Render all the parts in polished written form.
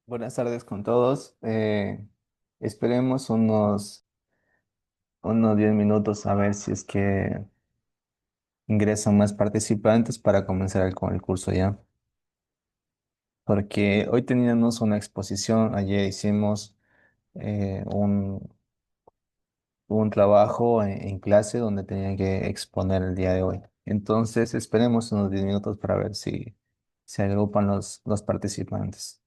Buenas tardes con todos. Esperemos unos 10 minutos a ver si es que ingresan más participantes para comenzar con el curso ya. Porque hoy teníamos una exposición, ayer hicimos un trabajo en clase donde tenían que exponer el día de hoy. Entonces esperemos unos 10 minutos para ver si se agrupan los participantes.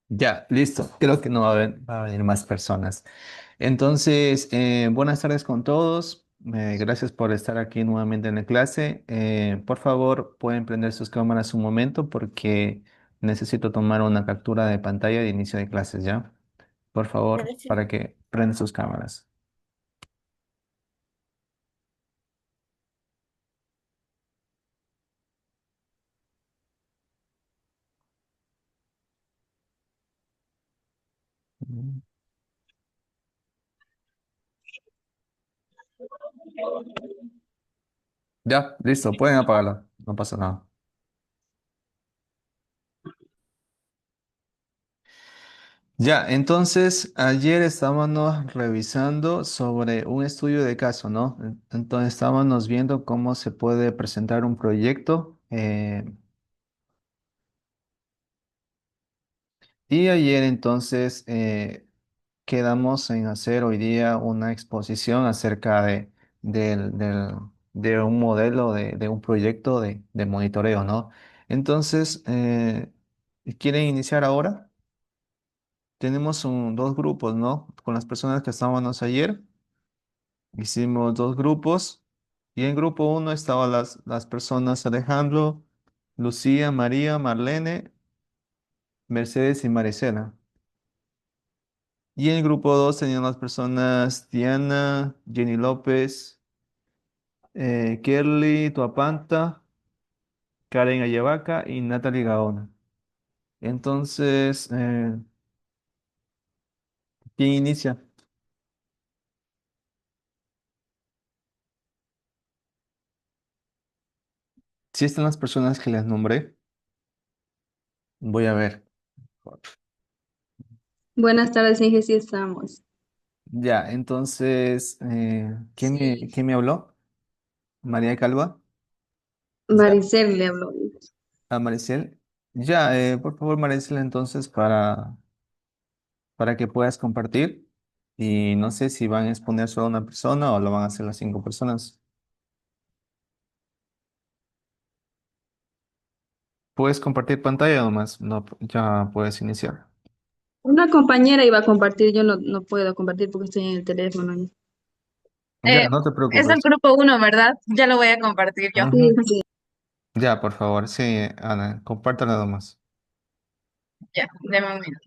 Ya, listo. Creo que no va a venir más personas. Entonces, buenas tardes con todos. Gracias por estar aquí nuevamente en la clase. Por favor, pueden prender sus cámaras un momento porque necesito tomar una captura de pantalla de inicio de clases, ¿ya? Por favor, Gracias. para que prendan sus cámaras. Mm. Ya, listo, pueden apagarla. No pasa nada. Ya, entonces ayer estábamos revisando sobre un estudio de caso, ¿no? Entonces estábamos viendo cómo se puede presentar un proyecto y ayer entonces quedamos en hacer hoy día una exposición acerca de un modelo de un proyecto de monitoreo, ¿no? Entonces, ¿quieren iniciar ahora? Tenemos dos grupos, ¿no? Con las personas que estábamos ayer. Hicimos dos grupos y en grupo uno estaban las personas Alejandro, Lucía, María, Marlene, Mercedes y Marisela. Y en el grupo dos tenían las personas Diana, Jenny López, Kerly Tuapanta, Karen Ayabaca y Natalie Gaona. Entonces, ¿quién inicia? Si están las personas que les nombré, voy a ver. Buenas tardes, Inge, sí estamos. Ya, entonces, Sí. quién me habló? María Calva. Ya. Maricel le habló. A Maricel. Ya, por favor, Maricel, entonces, para que puedas compartir. Y no sé si van a exponer solo a una persona o lo van a hacer las cinco personas. Puedes compartir pantalla nomás, no, ya puedes iniciar. Una compañera iba a compartir, yo no puedo compartir porque estoy en el teléfono. Ya, Eh, no te es el preocupes. grupo uno, ¿verdad? Ya lo voy a compartir yo. Sí, Ujú. sí. Ya, por favor, sí, Ana, compártela nomás. Ya, deme un minuto.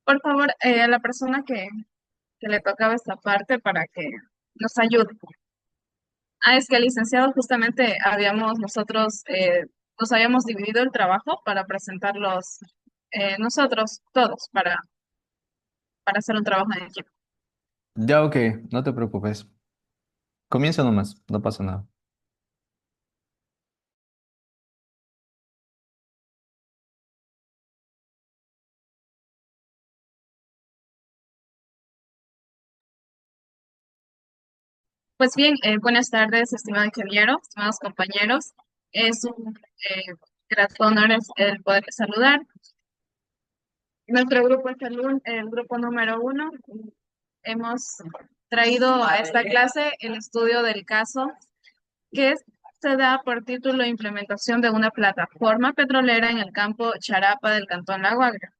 Por favor, a la persona que le tocaba esta parte para que nos ayude. Ah, es que licenciado, justamente nosotros nos habíamos dividido el trabajo para presentarlos nosotros todos para hacer un trabajo en equipo. Ya, ok, no te preocupes. Comienza nomás, no pasa nada. Pues bien, buenas tardes, estimado ingeniero, estimados compañeros. Es un grato honor el poder saludar. Nuestro grupo es el grupo número uno. Hemos traído a esta clase el estudio del caso que se da por título Implementación de una plataforma petrolera en el campo Charapa del Cantón La Guagra.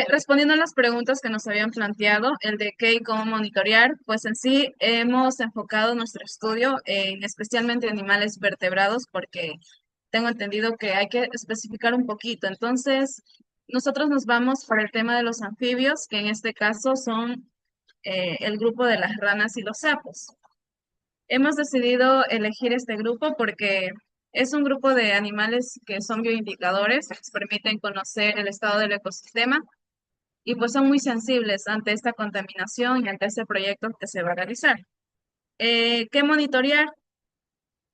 Respondiendo a las preguntas que nos habían planteado, el de qué y cómo monitorear, pues en sí hemos enfocado nuestro estudio en especialmente animales vertebrados porque tengo entendido que hay que especificar un poquito. Entonces, nosotros nos vamos por el tema de los anfibios, que en este caso son el grupo de las ranas y los sapos. Hemos decidido elegir este grupo porque Es un grupo de animales que son bioindicadores, que nos permiten conocer el estado del ecosistema y pues son muy sensibles ante esta contaminación y ante este proyecto que se va a realizar. ¿Qué monitorear?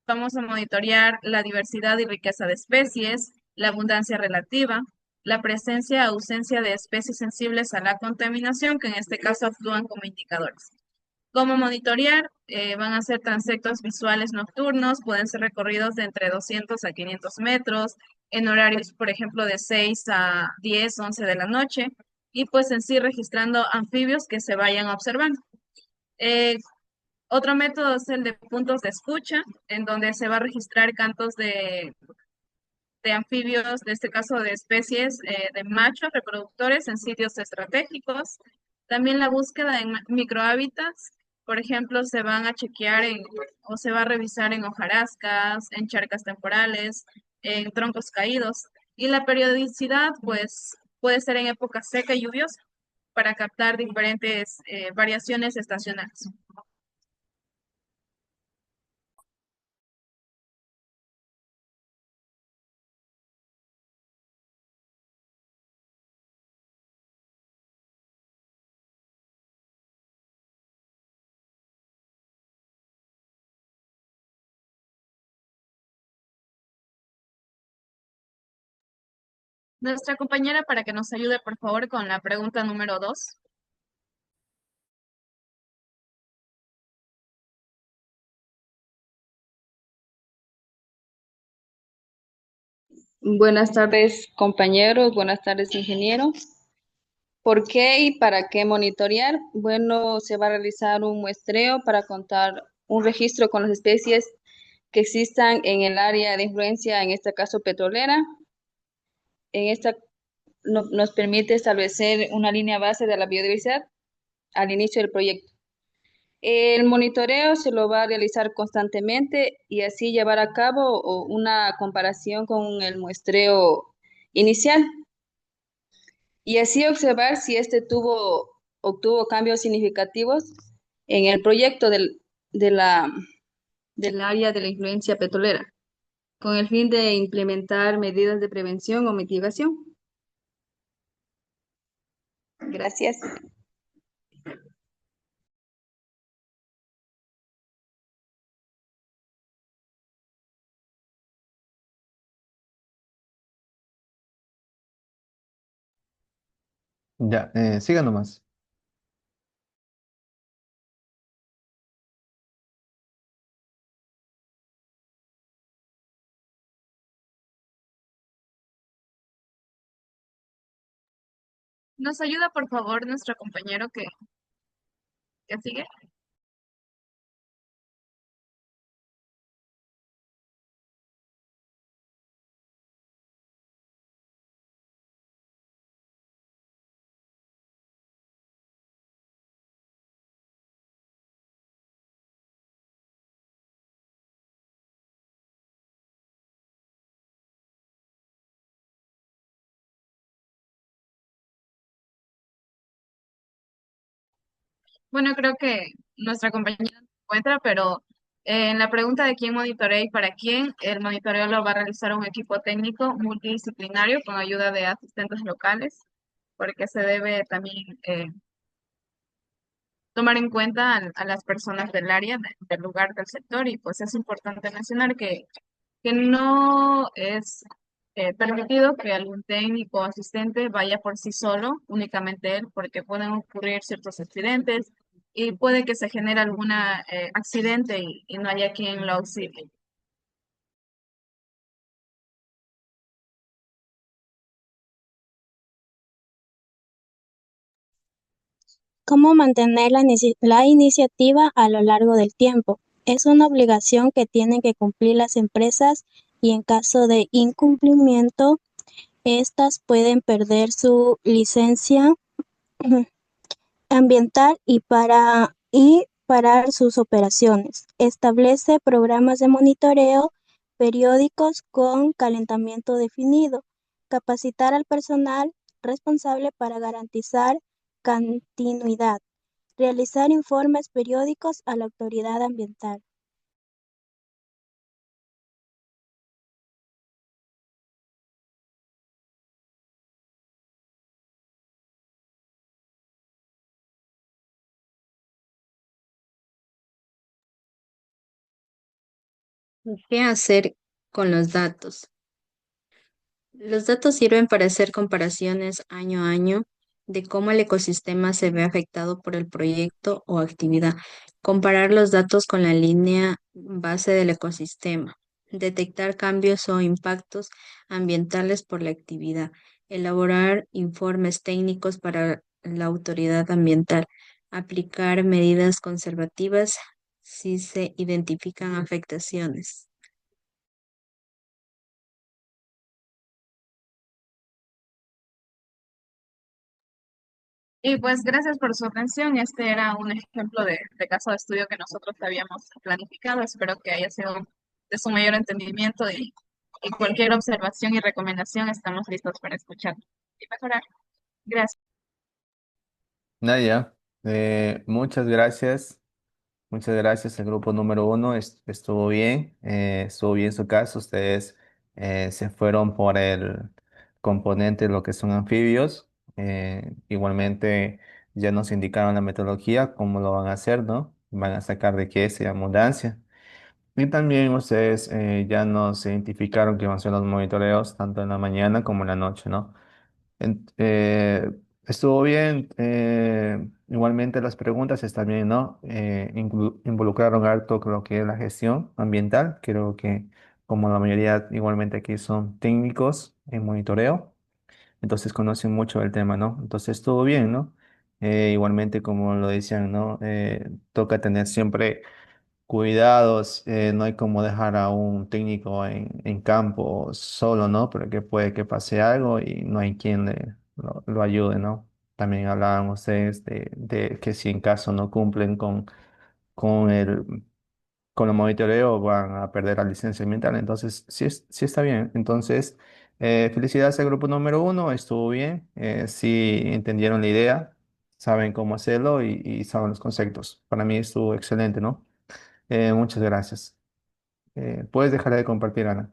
Vamos a monitorear la diversidad y riqueza de especies, la abundancia relativa, la presencia o ausencia de especies sensibles a la contaminación, que en este caso actúan como indicadores. ¿Cómo monitorear? Van a ser transectos visuales nocturnos, pueden ser recorridos de entre 200 a 500 metros, en horarios, por ejemplo, de 6 a 10, 11 de la noche, y pues en sí registrando anfibios que se vayan observando. Eh, Otro método es el de puntos de escucha, en donde se va a registrar cantos de anfibios, de este caso de especies de machos reproductores en sitios estratégicos. También la búsqueda en microhábitats, por ejemplo, se van a chequear o se va a revisar en hojarascas, en charcas temporales, en troncos caídos. Y la periodicidad, pues, puede ser en época seca y lluviosa para captar diferentes variaciones estacionales. Nuestra compañera para que nos ayude, por favor, con la pregunta número 2. Buenas tardes, compañeros. Buenas tardes, ingeniero. ¿Por qué y para qué monitorear? Bueno, se va a realizar un muestreo para contar un registro con las especies que existan en el área de influencia, en este caso petrolera. En esta nos permite establecer una línea base de la biodiversidad al inicio del proyecto. El monitoreo se lo va a realizar constantemente y así llevar a cabo una comparación con el muestreo inicial y así observar si obtuvo cambios significativos en el proyecto de del área de la influencia petrolera, con el fin de implementar medidas de prevención o mitigación. Gracias. Ya, siga nomás. ¿Nos ayuda, por favor, nuestro compañero que sigue? Bueno, creo que nuestra compañera se encuentra, pero en la pregunta de quién monitorea y para quién, el monitoreo lo va a realizar un equipo técnico multidisciplinario con ayuda de asistentes locales, porque se debe también tomar en cuenta a las personas del área, del lugar, del sector, y pues es importante mencionar que no es permitido que algún técnico o asistente vaya por sí solo, únicamente él, porque pueden ocurrir ciertos accidentes y puede que se genere algún accidente y no haya quien lo auxilie. ¿Cómo mantener la iniciativa a lo largo del tiempo? Es una obligación que tienen que cumplir las empresas y en caso de incumplimiento, estas pueden perder su licencia ambiental y parar sus operaciones. Establece programas de monitoreo periódicos con calentamiento definido. Capacitar al personal responsable para garantizar continuidad. Realizar informes periódicos a la autoridad ambiental. ¿Qué hacer con los datos? Los datos sirven para hacer comparaciones año a año de cómo el ecosistema se ve afectado por el proyecto o actividad. Comparar los datos con la línea base del ecosistema. Detectar cambios o impactos ambientales por la actividad. Elaborar informes técnicos para la autoridad ambiental. Aplicar medidas conservativas si se identifican afectaciones. Y pues gracias por su atención. Este era un ejemplo de caso de estudio que nosotros habíamos planificado. Espero que haya sido de su mayor entendimiento y cualquier observación y recomendación estamos listos para escuchar y mejorar. Gracias. Nadia, muchas gracias. Muchas gracias. El grupo número uno estuvo bien su caso. Ustedes se fueron por el componente de lo que son anfibios. Igualmente ya nos indicaron la metodología, cómo lo van a hacer, ¿no? Van a sacar de qué y abundancia. Y también ustedes ya nos identificaron que van a ser los monitoreos tanto en la mañana como en la noche, ¿no? En- eh, Estuvo bien. Igualmente las preguntas están bien, ¿no? Involucraron harto con lo que es la gestión ambiental. Creo que como la mayoría igualmente aquí son técnicos en monitoreo, entonces conocen mucho el tema, ¿no? Entonces estuvo bien, ¿no? Igualmente como lo decían, ¿no? Toca tener siempre cuidados, no hay como dejar a un técnico en campo solo, ¿no? Porque puede que pase algo y no hay quien lo ayude, ¿no? También hablaban ustedes de que si en caso no cumplen con con el monitoreo van a perder la licencia ambiental. Entonces, sí, sí está bien. Entonces, felicidades al grupo número uno, estuvo bien. Sí entendieron la idea, saben cómo hacerlo y saben los conceptos. Para mí estuvo excelente, ¿no? Muchas gracias. Puedes dejar de compartir, Ana.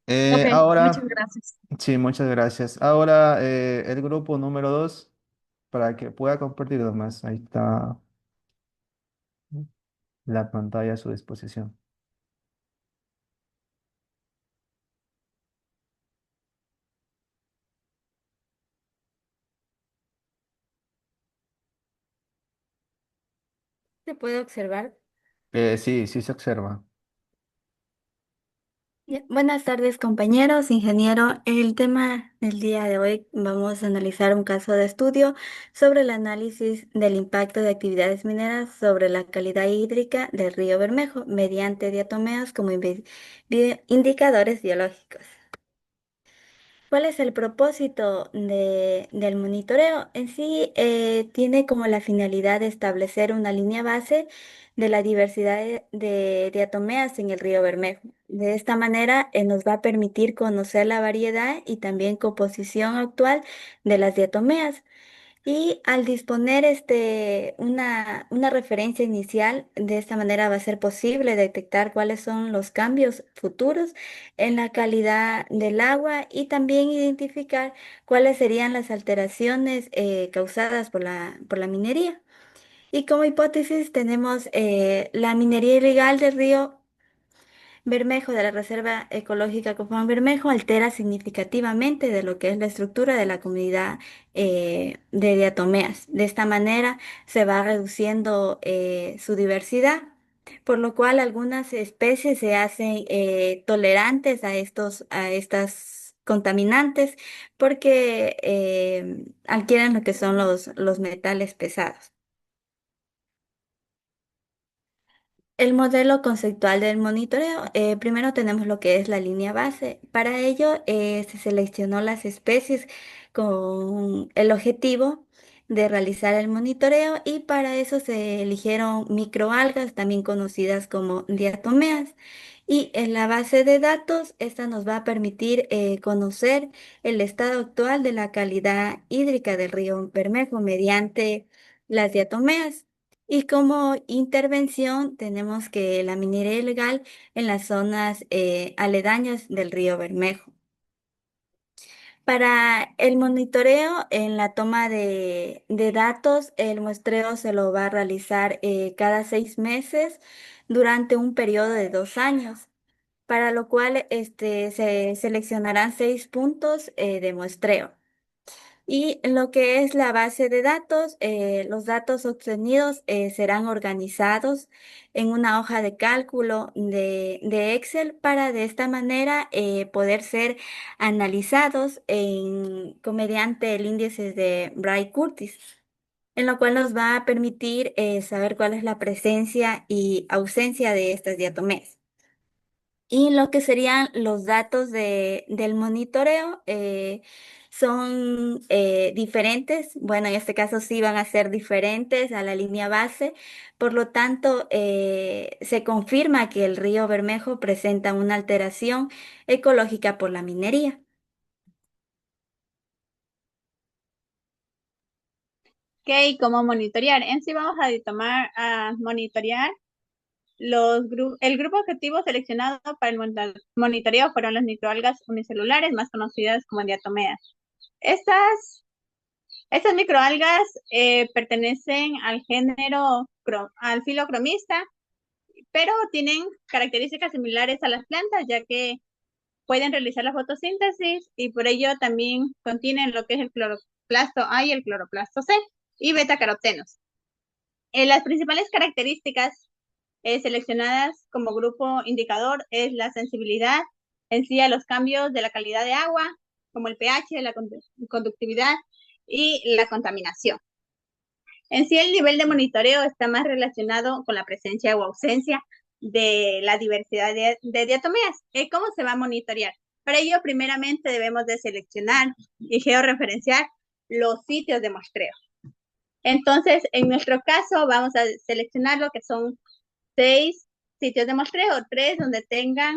Ok, muchas Ahora, gracias. sí, muchas gracias. Ahora, el grupo número dos, para que pueda compartir más. Ahí está la pantalla a su disposición. Se puede observar. Sí, sí se observa. Ya, buenas tardes, compañeros, ingeniero. El tema del día de hoy vamos a analizar un caso de estudio sobre el análisis del impacto de actividades mineras sobre la calidad hídrica del río Bermejo mediante diatomeas como indicadores biológicos. ¿Cuál es el propósito del monitoreo? En sí, tiene como la finalidad de establecer una línea base de la diversidad de diatomeas en el río Bermejo. De esta manera, nos va a permitir conocer la variedad y también composición actual de las diatomeas. Y al disponer una referencia inicial, de esta manera va a ser posible detectar cuáles son los cambios futuros en la calidad del agua y también identificar cuáles serían las alteraciones causadas por la minería. Y como hipótesis tenemos la minería ilegal del río Bermejo de la Reserva Ecológica Copán Bermejo altera significativamente de lo que es la estructura de la comunidad de diatomeas. De esta manera se va reduciendo su diversidad, por lo cual algunas especies se hacen tolerantes a estas contaminantes porque adquieren lo que son los metales pesados. El modelo conceptual del monitoreo. Primero tenemos lo que es la línea base. Para ello se seleccionó las especies con el objetivo de realizar el monitoreo y para eso se eligieron microalgas, también conocidas como diatomeas. Y en la base de datos, esta nos va a permitir conocer el estado actual de la calidad hídrica del río Bermejo mediante las diatomeas. Y como intervención tenemos que la minería ilegal en las zonas aledañas del río Bermejo. Para el monitoreo en la toma de datos, el muestreo se lo va a realizar cada 6 meses durante un periodo de 2 años, para lo cual se seleccionarán 6 puntos de muestreo. Y en lo que es la base de datos, los datos obtenidos serán organizados en una hoja de cálculo de Excel para de esta manera poder ser analizados mediante el índice de Bright-Curtis, en lo cual nos va a permitir saber cuál es la presencia y ausencia de estas diatomeas. Y lo que serían los datos del monitoreo son diferentes. Bueno, en este caso sí van a ser diferentes a la línea base. Por lo tanto, se confirma que el río Bermejo presenta una alteración ecológica por la minería. Ok, ¿cómo monitorear? En sí vamos a monitorear el grupo objetivo seleccionado para el monitoreo fueron las microalgas unicelulares, más conocidas como diatomeas. Estas microalgas pertenecen al género, al filocromista, pero tienen características similares a las plantas, ya que pueden realizar la fotosíntesis y por ello también contienen lo que es el cloroplasto A y el cloroplasto C y betacarotenos. Las principales características seleccionadas como grupo indicador es la sensibilidad en sí a los cambios de la calidad de agua, como el pH, la conductividad y la contaminación. En sí, el nivel de monitoreo está más relacionado con la presencia o ausencia de la diversidad de diatomeas. ¿Cómo se va a monitorear? Para ello, primeramente debemos de seleccionar y georreferenciar los sitios de muestreo. Entonces, en nuestro caso, vamos a seleccionar lo que son 6 sitios de muestreo, 3 donde tengan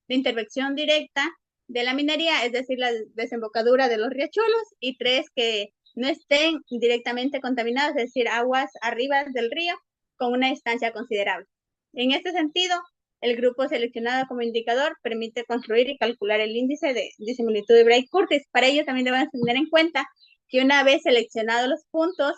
la intervención directa de la minería, es decir, la desembocadura de los riachuelos, y 3 que no estén directamente contaminados, es decir, aguas arriba del río con una distancia considerable. En este sentido, el grupo seleccionado como indicador permite construir y calcular el índice de disimilitud de Bright-Curtis. Para ello también debemos tener en cuenta que una vez seleccionados los puntos,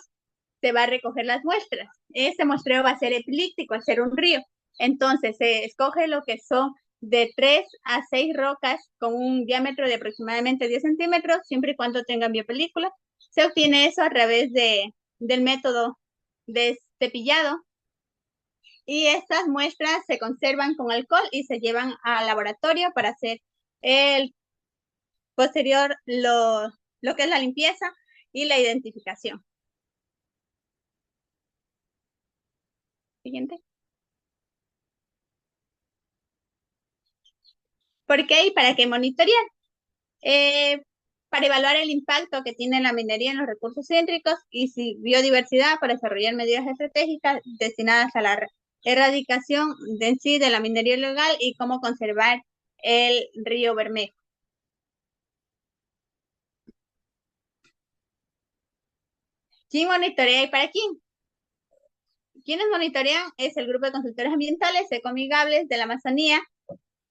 se va a recoger las muestras. Este muestreo va a ser epilíptico al ser un río. Entonces se escoge lo que son de 3 a 6 rocas con un diámetro de aproximadamente 10 centímetros, siempre y cuando tengan biopelícula. Se obtiene eso a través del método de cepillado y estas muestras se conservan con alcohol y se llevan al laboratorio para hacer el posterior lo que es la limpieza y la identificación. Siguiente. ¿Por qué y para qué monitorear? Para evaluar el impacto que tiene la minería en los recursos hídricos y su biodiversidad, para desarrollar medidas estratégicas destinadas a la erradicación de sí de la minería ilegal y cómo conservar el río Bermejo. ¿Quién monitorea y para quién? Quienes monitorean es el grupo de consultores ambientales ecoamigables de la Amazonía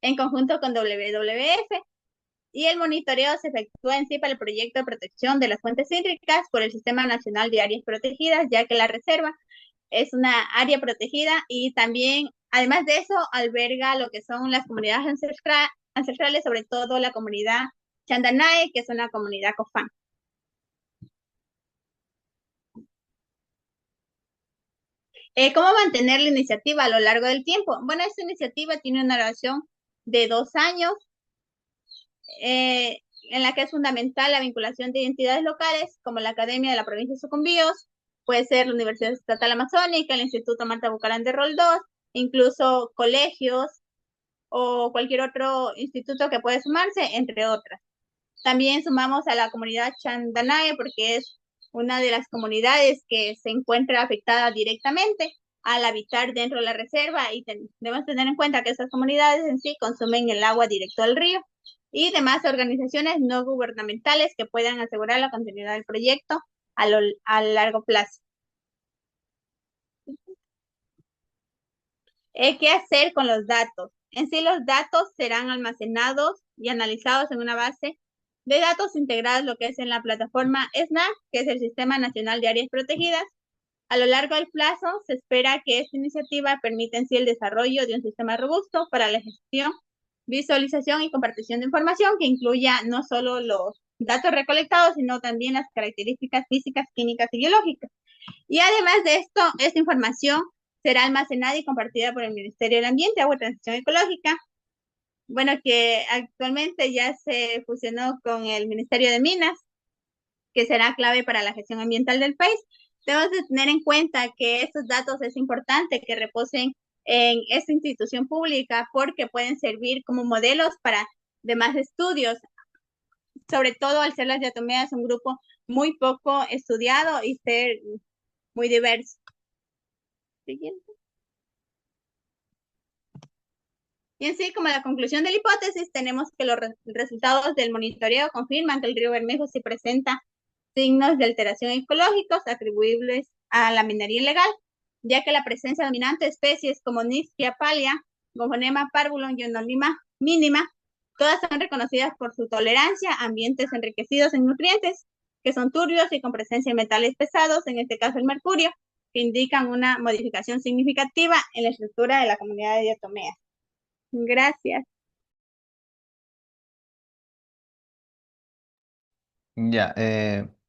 en conjunto con WWF. Y el monitoreo se efectúa en sí para el proyecto de protección de las fuentes hídricas por el Sistema Nacional de Áreas Protegidas, ya que la reserva es una área protegida y también, además de eso, alberga lo que son las comunidades ancestrales, sobre todo la comunidad Chandanae, que es una comunidad cofán. ¿Cómo mantener la iniciativa a lo largo del tiempo? Bueno, esta iniciativa tiene una duración de 2 años. En la que es fundamental la vinculación de identidades locales, como la Academia de la Provincia de Sucumbíos, puede ser la Universidad Estatal Amazónica, el Instituto Marta Bucarán de Roldós, incluso colegios o cualquier otro instituto que puede sumarse, entre otras. También sumamos a la comunidad Chandanae porque es una de las comunidades que se encuentra afectada directamente al habitar dentro de la reserva y debemos tener en cuenta que esas comunidades en sí consumen el agua directo del río y demás organizaciones no gubernamentales que puedan asegurar la continuidad del proyecto a largo plazo. ¿Qué hacer con los datos? En sí, los datos serán almacenados y analizados en una base de datos integrados, lo que es en la plataforma SNAP, que es el Sistema Nacional de Áreas Protegidas. A lo largo del plazo, se espera que esta iniciativa permita en sí el desarrollo de un sistema robusto para la gestión, visualización y compartición de información que incluya no solo los datos recolectados, sino también las características físicas, químicas y biológicas. Y además de esto, esta información será almacenada y compartida por el Ministerio del Ambiente, Agua y Transición Ecológica. Bueno, que actualmente ya se fusionó con el Ministerio de Minas, que será clave para la gestión ambiental del país. Debemos de tener en cuenta que estos datos es importante que reposen en esta institución pública porque pueden servir como modelos para demás estudios, sobre todo al ser las diatomeas un grupo muy poco estudiado y ser muy diverso. Siguiente. Y en sí, como la conclusión de la hipótesis, tenemos que los resultados del monitoreo confirman que el río Bermejo sí presenta signos de alteración ecológicos atribuibles a la minería ilegal, ya que la presencia dominante de especies como Nischia pálea, Gonjonema parvulum y Onolima mínima, todas son reconocidas por su tolerancia a ambientes enriquecidos en nutrientes, que son turbios y con presencia de metales pesados, en este caso el mercurio, que indican una modificación significativa en la estructura de la comunidad de diatomeas. Gracias. Ya,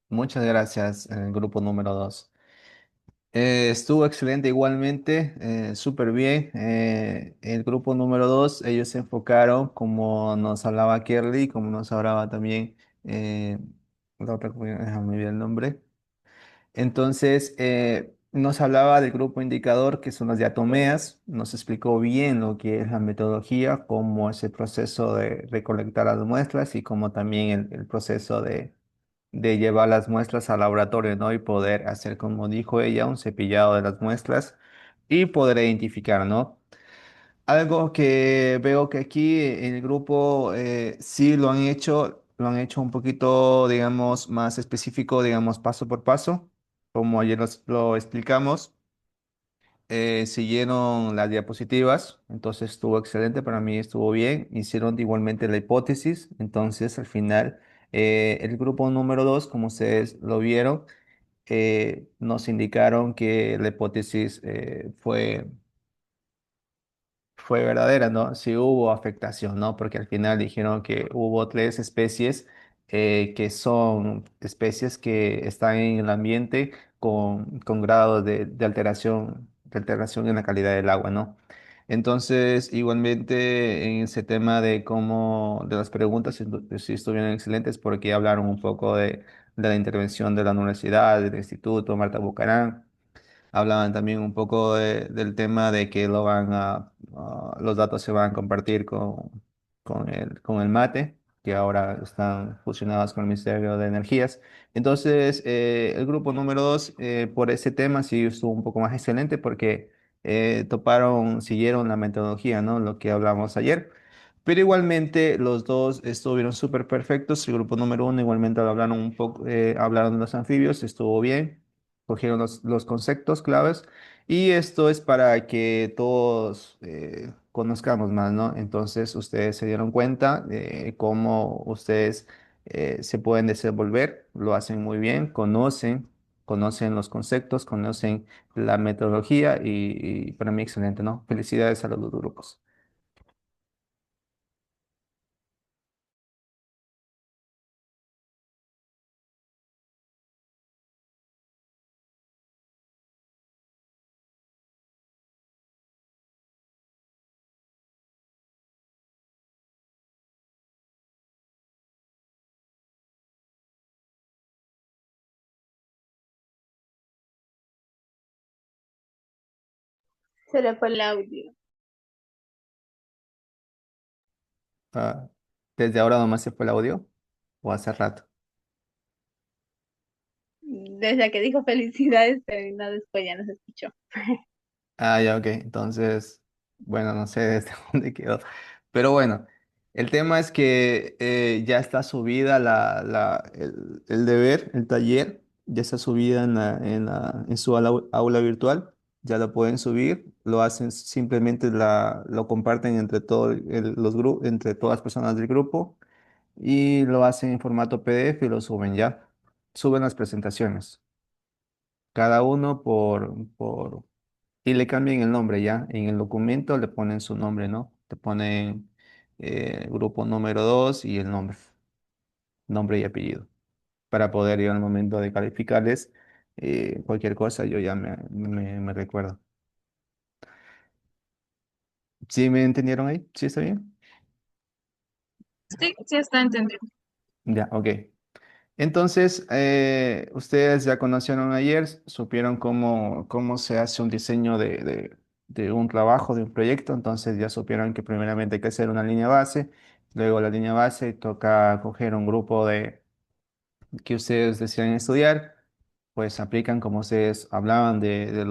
muchas gracias, grupo número 2. Estuvo excelente igualmente, súper bien. El grupo número 2 ellos se enfocaron, como nos hablaba Kerly, como nos hablaba también la otra, déjame ver el nombre. Entonces, nos hablaba del grupo indicador, que son las diatomeas, nos explicó bien lo que es la metodología, cómo es el proceso de recolectar las muestras y cómo también el proceso de llevar las muestras al laboratorio, ¿no? Y poder hacer, como dijo ella, un cepillado de las muestras y poder identificar, ¿no? Algo que veo que aquí en el grupo sí lo han hecho un poquito, digamos, más específico, digamos, paso por paso, como ayer lo explicamos. Siguieron las diapositivas, entonces estuvo excelente, para mí estuvo bien. Hicieron igualmente la hipótesis, entonces al final el grupo número 2, como ustedes lo vieron, nos indicaron que la hipótesis fue verdadera, ¿no? Sí hubo afectación, ¿no? Porque al final dijeron que hubo tres especies que son especies que están en el ambiente con grados de alteración en la calidad del agua, ¿no? Entonces, igualmente en ese tema de cómo, de las preguntas, sí estuvieron excelentes porque hablaron un poco de la intervención de la universidad, del instituto, Marta Bucarán. Hablaban también un poco del tema de que los datos se van a compartir con el MATE, que ahora están fusionados con el Ministerio de Energías. Entonces, el grupo número 2, por ese tema, sí estuvo un poco más excelente porque siguieron la metodología, ¿no? Lo que hablamos ayer. Pero igualmente los dos estuvieron súper perfectos. El grupo número 1 igualmente hablaron un poco, hablaron de los anfibios, estuvo bien, cogieron los conceptos claves y esto es para que todos conozcamos más, ¿no? Entonces ustedes se dieron cuenta de cómo ustedes se pueden desenvolver, lo hacen muy bien, conocen los conceptos, conocen la metodología y para mí excelente, ¿no? Felicidades a los dos grupos. Se le fue el audio. Ah, ¿desde ahora nomás se fue el audio o hace rato? Desde que dijo felicidades, terminó después, ya no se escuchó. Ah, ya, ok. Entonces, bueno, no sé desde dónde quedó. Pero bueno, el tema es que ya está subida el deber, el taller, ya está subida en su aula virtual. Ya lo pueden subir, lo hacen simplemente lo comparten entre entre todas las personas del grupo y lo hacen en formato PDF y lo suben ya. Suben las presentaciones, cada uno y le cambian el nombre ya. En el documento le ponen su nombre, ¿no? Te ponen grupo número 2 y el nombre y apellido, para poder ir al momento de calificarles cualquier cosa, yo ya me recuerdo. ¿Sí me entendieron ahí? ¿Sí está bien? Sí, sí está entendido. Ya, ok. Entonces, ustedes ya conocieron ayer, supieron cómo se hace un diseño de un trabajo, de un proyecto, entonces ya supieron que primeramente hay que hacer una línea base, luego la línea base toca coger un grupo que ustedes desean estudiar, pues aplican como ustedes hablaban de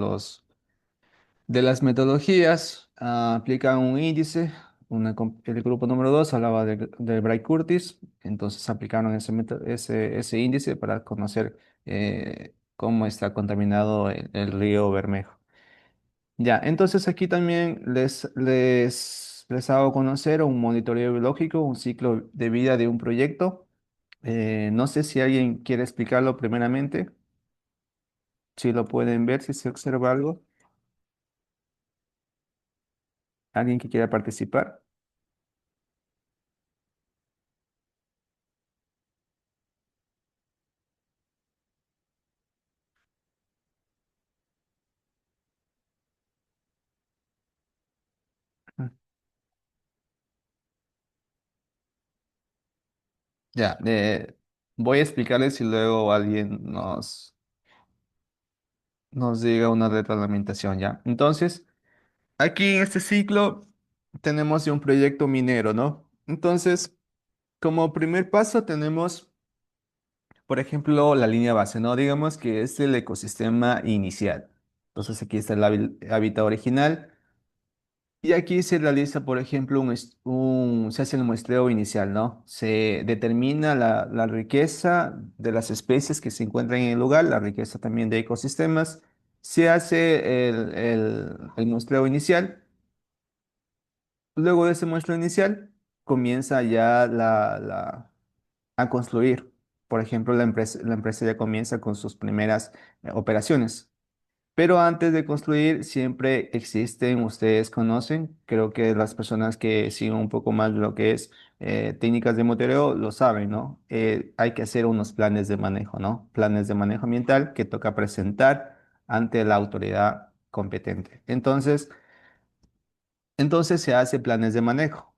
las metodologías, aplican un índice. El grupo número 2 hablaba de Bray Curtis, entonces aplicaron ese índice para conocer cómo está contaminado el río Bermejo. Ya, entonces aquí también les hago conocer un monitoreo biológico, un ciclo de vida de un proyecto. No sé si alguien quiere explicarlo primeramente, si lo pueden ver, si se observa algo. ¿Alguien que quiera participar? Ya, voy a explicarles y luego alguien nos diga una retroalimentación, ¿ya? Entonces, aquí en este ciclo tenemos ya un proyecto minero, ¿no? Entonces, como primer paso tenemos, por ejemplo, la línea base, ¿no? Digamos que es el ecosistema inicial. Entonces, aquí está el hábitat original. Y aquí se realiza, por ejemplo, se hace el muestreo inicial, ¿no? Se determina la riqueza de las especies que se encuentran en el lugar, la riqueza también de ecosistemas. Se hace el muestreo inicial. Luego de ese muestreo inicial, comienza ya a construir. Por ejemplo, la empresa ya comienza con sus primeras operaciones. Pero antes de construir, siempre existen, ustedes conocen, creo que las personas que siguen un poco más de lo que es técnicas de monitoreo lo saben, ¿no? Hay que hacer unos planes de manejo, ¿no? Planes de manejo ambiental que toca presentar ante la autoridad competente. Entonces se hace planes de manejo.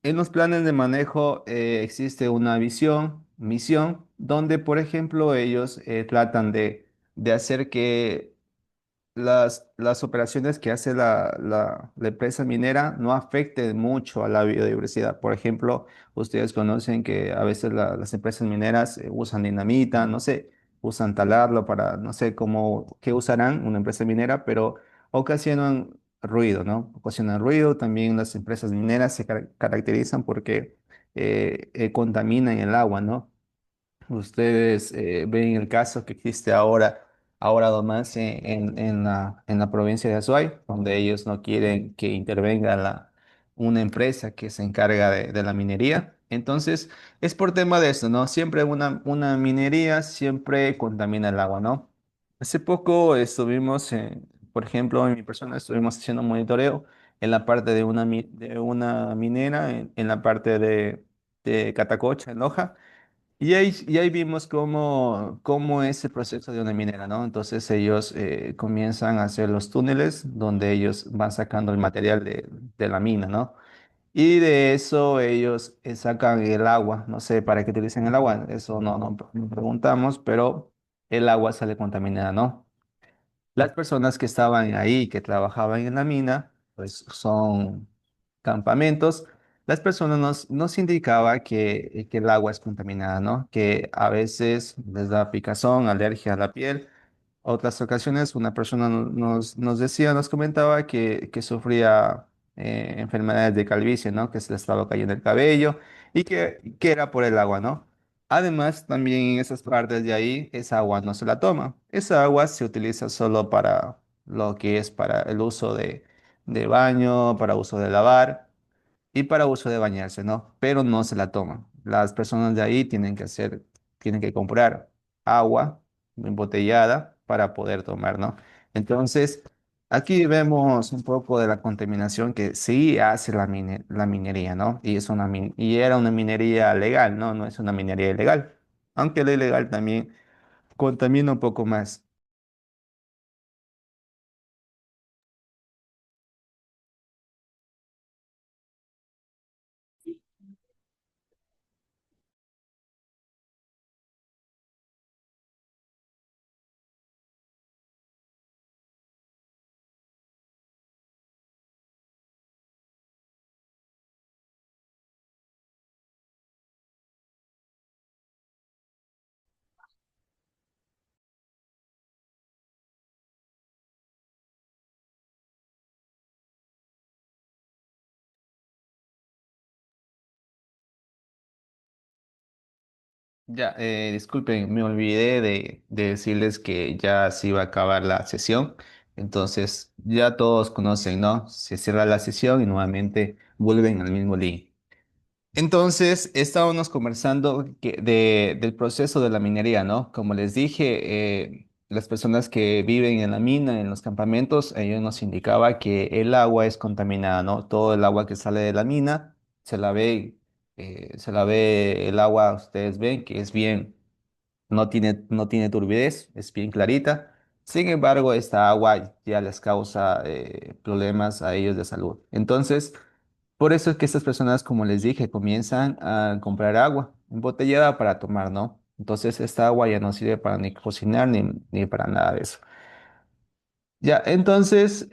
En los planes de manejo existe una visión, misión, donde, por ejemplo, ellos tratan de hacer que las operaciones que hace la empresa minera no afecten mucho a la biodiversidad. Por ejemplo, ustedes conocen que a veces las empresas mineras usan dinamita, no sé, usan talarlo para, no sé qué usarán una empresa minera, pero ocasionan ruido, ¿no? Ocasionan ruido. También las empresas mineras se caracterizan porque contaminan el agua, ¿no? Ustedes ven el caso que existe ahora nomás en la provincia de Azuay, donde ellos no quieren que intervenga una empresa que se encarga de la minería. Entonces, es por tema de eso, ¿no? Siempre una minería siempre contamina el agua, ¿no? Hace poco por ejemplo, en mi persona estuvimos haciendo un monitoreo en la parte de una minera, en la parte de Catacocha, en Loja. Y ahí vimos cómo es el proceso de una minera, ¿no? Entonces ellos comienzan a hacer los túneles donde ellos van sacando el material de la mina, ¿no? Y de eso ellos sacan el agua, no sé para qué utilizan el agua, eso no preguntamos, pero el agua sale contaminada, ¿no? Las personas que estaban ahí, que trabajaban en la mina, pues son campamentos. Las personas nos indicaba que el agua es contaminada, ¿no? Que a veces les da picazón, alergia a la piel. Otras ocasiones una persona nos decía, nos comentaba que sufría enfermedades de calvicie, ¿no? Que se le estaba cayendo el cabello y que era por el agua, ¿no? Además, también en esas partes de ahí, esa agua no se la toma. Esa agua se utiliza solo para lo que es para el uso de baño, para uso de lavar y para uso de bañarse, ¿no? Pero no se la toma. las personas de ahí tienen que comprar agua embotellada para poder tomar, ¿no? Entonces, aquí vemos un poco de la contaminación que sí hace la minería, ¿no? Y era una minería legal, ¿no? No es una minería ilegal, aunque la ilegal también contamina un poco más. Ya, disculpen, me olvidé de decirles que ya se iba a acabar la sesión, entonces ya todos conocen, ¿no? Se cierra la sesión y nuevamente vuelven al mismo link. Entonces, estábamos conversando del proceso de la minería, ¿no? Como les dije, las personas que viven en la mina, en los campamentos, ellos nos indicaba que el agua es contaminada, ¿no? Todo el agua que sale de la mina se la ve el agua, ustedes ven que es bien, no tiene turbidez, es bien clarita. Sin embargo, esta agua ya les causa problemas a ellos de salud. Entonces, por eso es que estas personas, como les dije, comienzan a comprar agua embotellada para tomar, ¿no? Entonces esta agua ya no sirve para ni cocinar ni para nada de eso. Ya, entonces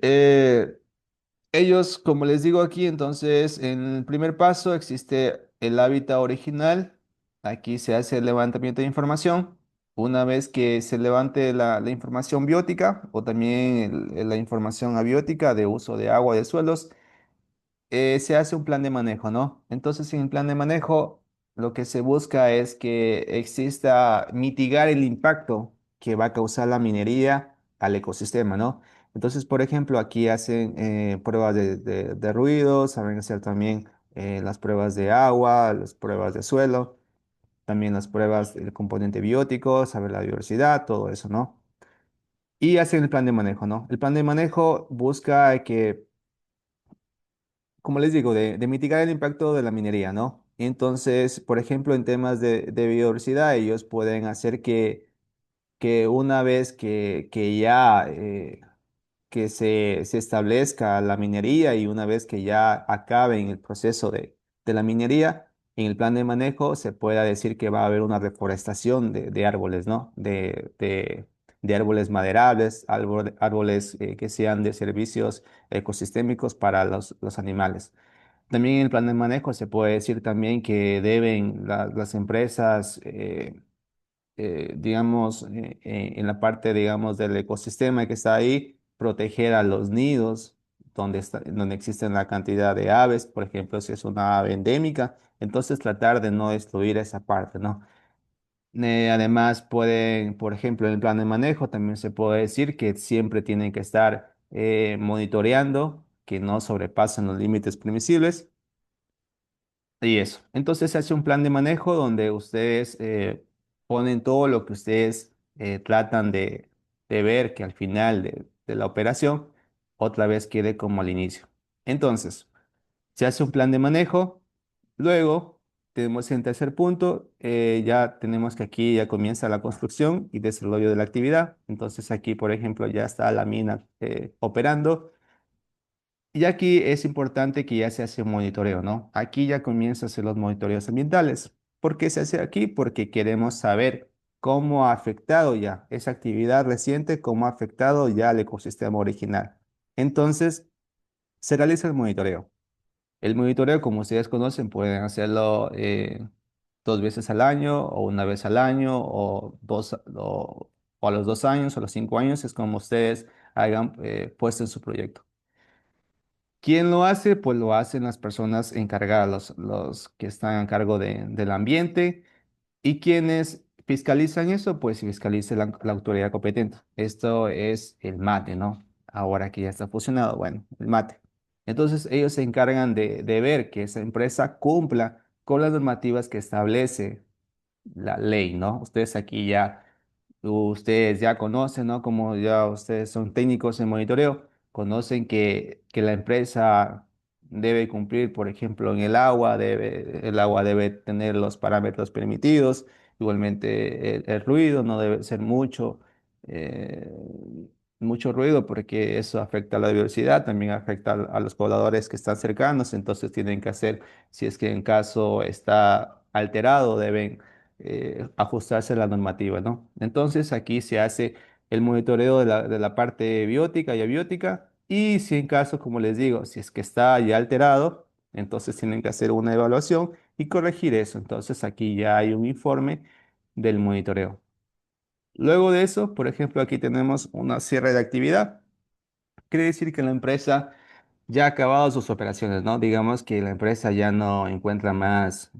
ellos, como les digo aquí, entonces en el primer paso existe el hábitat original. Aquí se hace el levantamiento de información. Una vez que se levante la información biótica o también la información abiótica de uso de agua de suelos, se hace un plan de manejo, ¿no? Entonces, en el plan de manejo, lo que se busca es que exista mitigar el impacto que va a causar la minería al ecosistema, ¿no? Entonces, por ejemplo, aquí hacen pruebas de ruido, saben hacer también las pruebas de agua, las pruebas de suelo, también las pruebas del componente biótico, saber la diversidad, todo eso, ¿no? Y hacen el plan de manejo, ¿no? El plan de manejo busca que como les digo, de mitigar el impacto de la minería, ¿no? Entonces, por ejemplo, en temas de biodiversidad, ellos pueden hacer que una vez que ya que se establezca la minería y una vez que ya acabe en el proceso de la minería, en el plan de manejo se pueda decir que va a haber una reforestación de árboles, ¿no? De árboles maderables, árboles que sean de servicios ecosistémicos para los animales. También en el plan de manejo se puede decir también que deben las empresas digamos, en la parte, digamos, del ecosistema que está ahí, proteger a los nidos donde existen la cantidad de aves, por ejemplo, si es una ave endémica, entonces tratar de no destruir esa parte, ¿no? Además, pueden, por ejemplo, en el plan de manejo también se puede decir que siempre tienen que estar monitoreando que no sobrepasen los límites permisibles y eso. Entonces se hace un plan de manejo donde ustedes ponen todo lo que ustedes tratan de ver que al final de la operación otra vez quede como al inicio. Entonces, se hace un plan de manejo. Luego, tenemos en tercer punto, ya tenemos que aquí ya comienza la construcción y desarrollo de la actividad. Entonces aquí, por ejemplo, ya está la mina operando. Y aquí es importante que ya se hace un monitoreo, ¿no? Aquí ya comienza a hacer los monitoreos ambientales. ¿Por qué se hace aquí? Porque queremos saber cómo ha afectado ya esa actividad reciente, cómo ha afectado ya al ecosistema original. Entonces, se realiza el monitoreo. El monitoreo, como ustedes conocen, pueden hacerlo dos veces al año o una vez al año o a los 2 años o a los 5 años, es como ustedes hayan puesto en su proyecto. ¿Quién lo hace? Pues lo hacen las personas encargadas, los que están a cargo del ambiente. ¿Y quienes fiscalizan eso? Pues fiscaliza la autoridad competente. Esto es el MATE, ¿no? Ahora que ya está fusionado, bueno, el MATE. Entonces ellos se encargan de ver que esa empresa cumpla con las normativas que establece la ley, ¿no? Ustedes ya conocen, ¿no? Como ya ustedes son técnicos en monitoreo, conocen que la empresa debe cumplir, por ejemplo, en el agua debe tener los parámetros permitidos, igualmente el ruido no debe ser eh, mucho ruido porque eso afecta a la diversidad, también afecta a los pobladores que están cercanos, entonces tienen que hacer, si es que en caso está alterado, deben ajustarse a la normativa, ¿no? Entonces aquí se hace el monitoreo de la parte biótica y abiótica y si en caso, como les digo, si es que está ya alterado, entonces tienen que hacer una evaluación y corregir eso. Entonces aquí ya hay un informe del monitoreo. Luego de eso, por ejemplo, aquí tenemos una cierre de actividad. Quiere decir que la empresa ya ha acabado sus operaciones, ¿no? Digamos que la empresa ya no encuentra más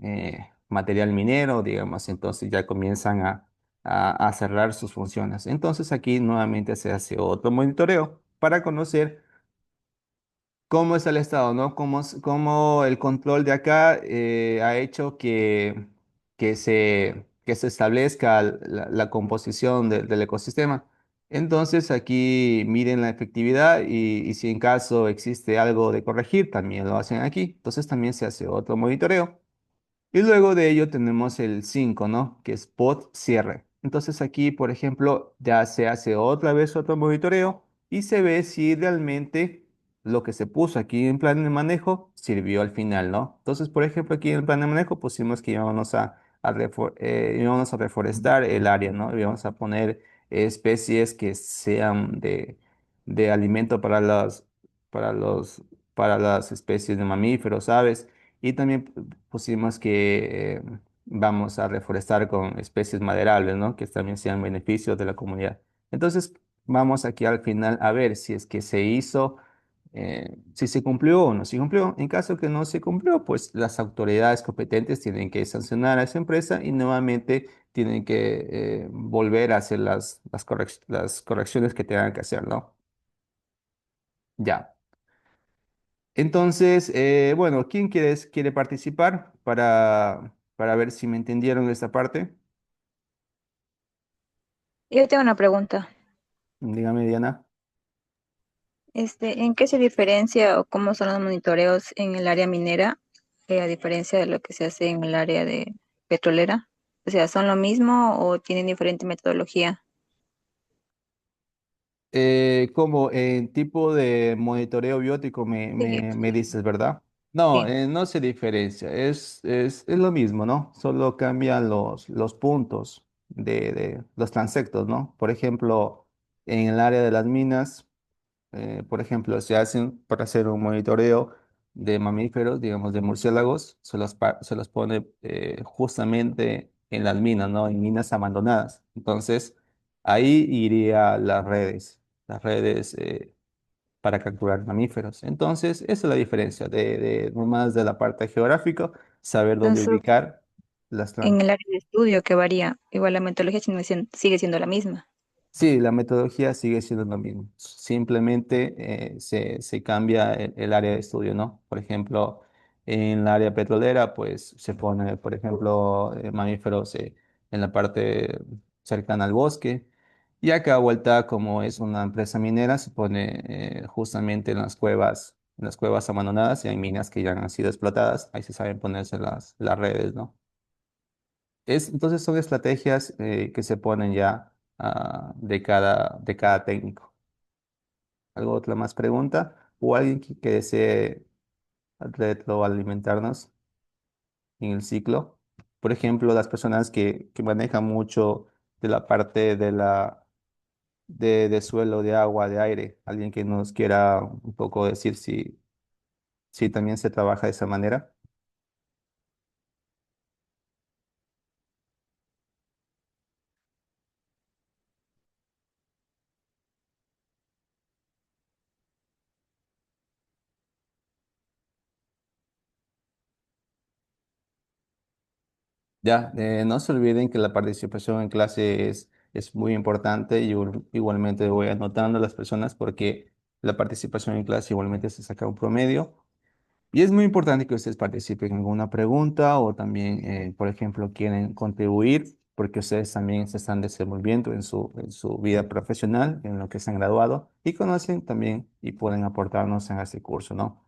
material minero, digamos, entonces ya comienzan a cerrar sus funciones. Entonces aquí nuevamente se hace otro monitoreo para conocer cómo es el estado, ¿no? Cómo el control de acá ha hecho que se establezca la composición del ecosistema. Entonces aquí miren la efectividad y si en caso existe algo de corregir, también lo hacen aquí. Entonces también se hace otro monitoreo. Y luego de ello tenemos el 5, ¿no? Que es pod cierre. Entonces aquí, por ejemplo, ya se hace otra vez otro monitoreo y se ve si realmente lo que se puso aquí en plan de manejo sirvió al final, ¿no? Entonces, por ejemplo, aquí en el plan de manejo pusimos que íbamos a reforestar el área, ¿no? Íbamos a poner especies que sean de alimento para los, para las especies de mamíferos, aves. Y también pusimos que vamos a reforestar con especies maderables, ¿no? Que también sean beneficios de la comunidad. Entonces, vamos aquí al final a ver si es que se hizo, si se cumplió o no se cumplió. En caso que no se cumplió, pues las autoridades competentes tienen que sancionar a esa empresa y nuevamente tienen que volver a hacer las correcciones que tengan que hacer, ¿no? Ya. Entonces, bueno, ¿quién quiere participar para ver si me entendieron esta parte? Yo tengo una pregunta. Dígame, Diana. ¿En qué se diferencia o cómo son los monitoreos en el área minera, a diferencia de lo que se hace en el área de petrolera? O sea, ¿son lo mismo o tienen diferente metodología? Como en tipo de monitoreo biótico Sí. me dices, ¿verdad? No, Sí. no se diferencia, es lo mismo, ¿no? Solo cambian los puntos de los transectos, ¿no? Por ejemplo, en el área de las minas. Por ejemplo, se hacen para hacer un monitoreo de mamíferos, digamos de murciélagos, se los pone justamente en las minas, ¿no? En minas abandonadas. Entonces, ahí iría las redes para capturar mamíferos. Entonces, esa es la diferencia de más de la parte geográfica, saber dónde Entonces, ubicar las en plantas. el área de estudio que varía, igual la metodología sigue siendo la misma. Sí, la metodología sigue siendo lo mismo. Simplemente se cambia el área de estudio, ¿no? Por ejemplo, en la área petrolera, pues se pone, por ejemplo, mamíferos en la parte cercana al bosque. Y acá, vuelta, como es una empresa minera, se pone justamente en las cuevas abandonadas y hay minas que ya han sido explotadas. Ahí se saben ponerse las redes, ¿no? Entonces son estrategias que se ponen ya de cada técnico. ¿Algo otra más pregunta? ¿O alguien que desee retroalimentarnos en el ciclo? Por ejemplo, las personas que manejan mucho de la parte de suelo, de agua, de aire. Alguien que nos quiera un poco decir si también se trabaja de esa manera. Ya, no se olviden que la participación en clase es muy importante. Yo igualmente voy anotando a las personas porque la participación en clase igualmente se saca un promedio. Y es muy importante que ustedes participen en alguna pregunta o también, por ejemplo, quieren contribuir porque ustedes también se están desenvolviendo en su vida profesional, en lo que se han graduado y conocen también y pueden aportarnos en este curso, ¿no?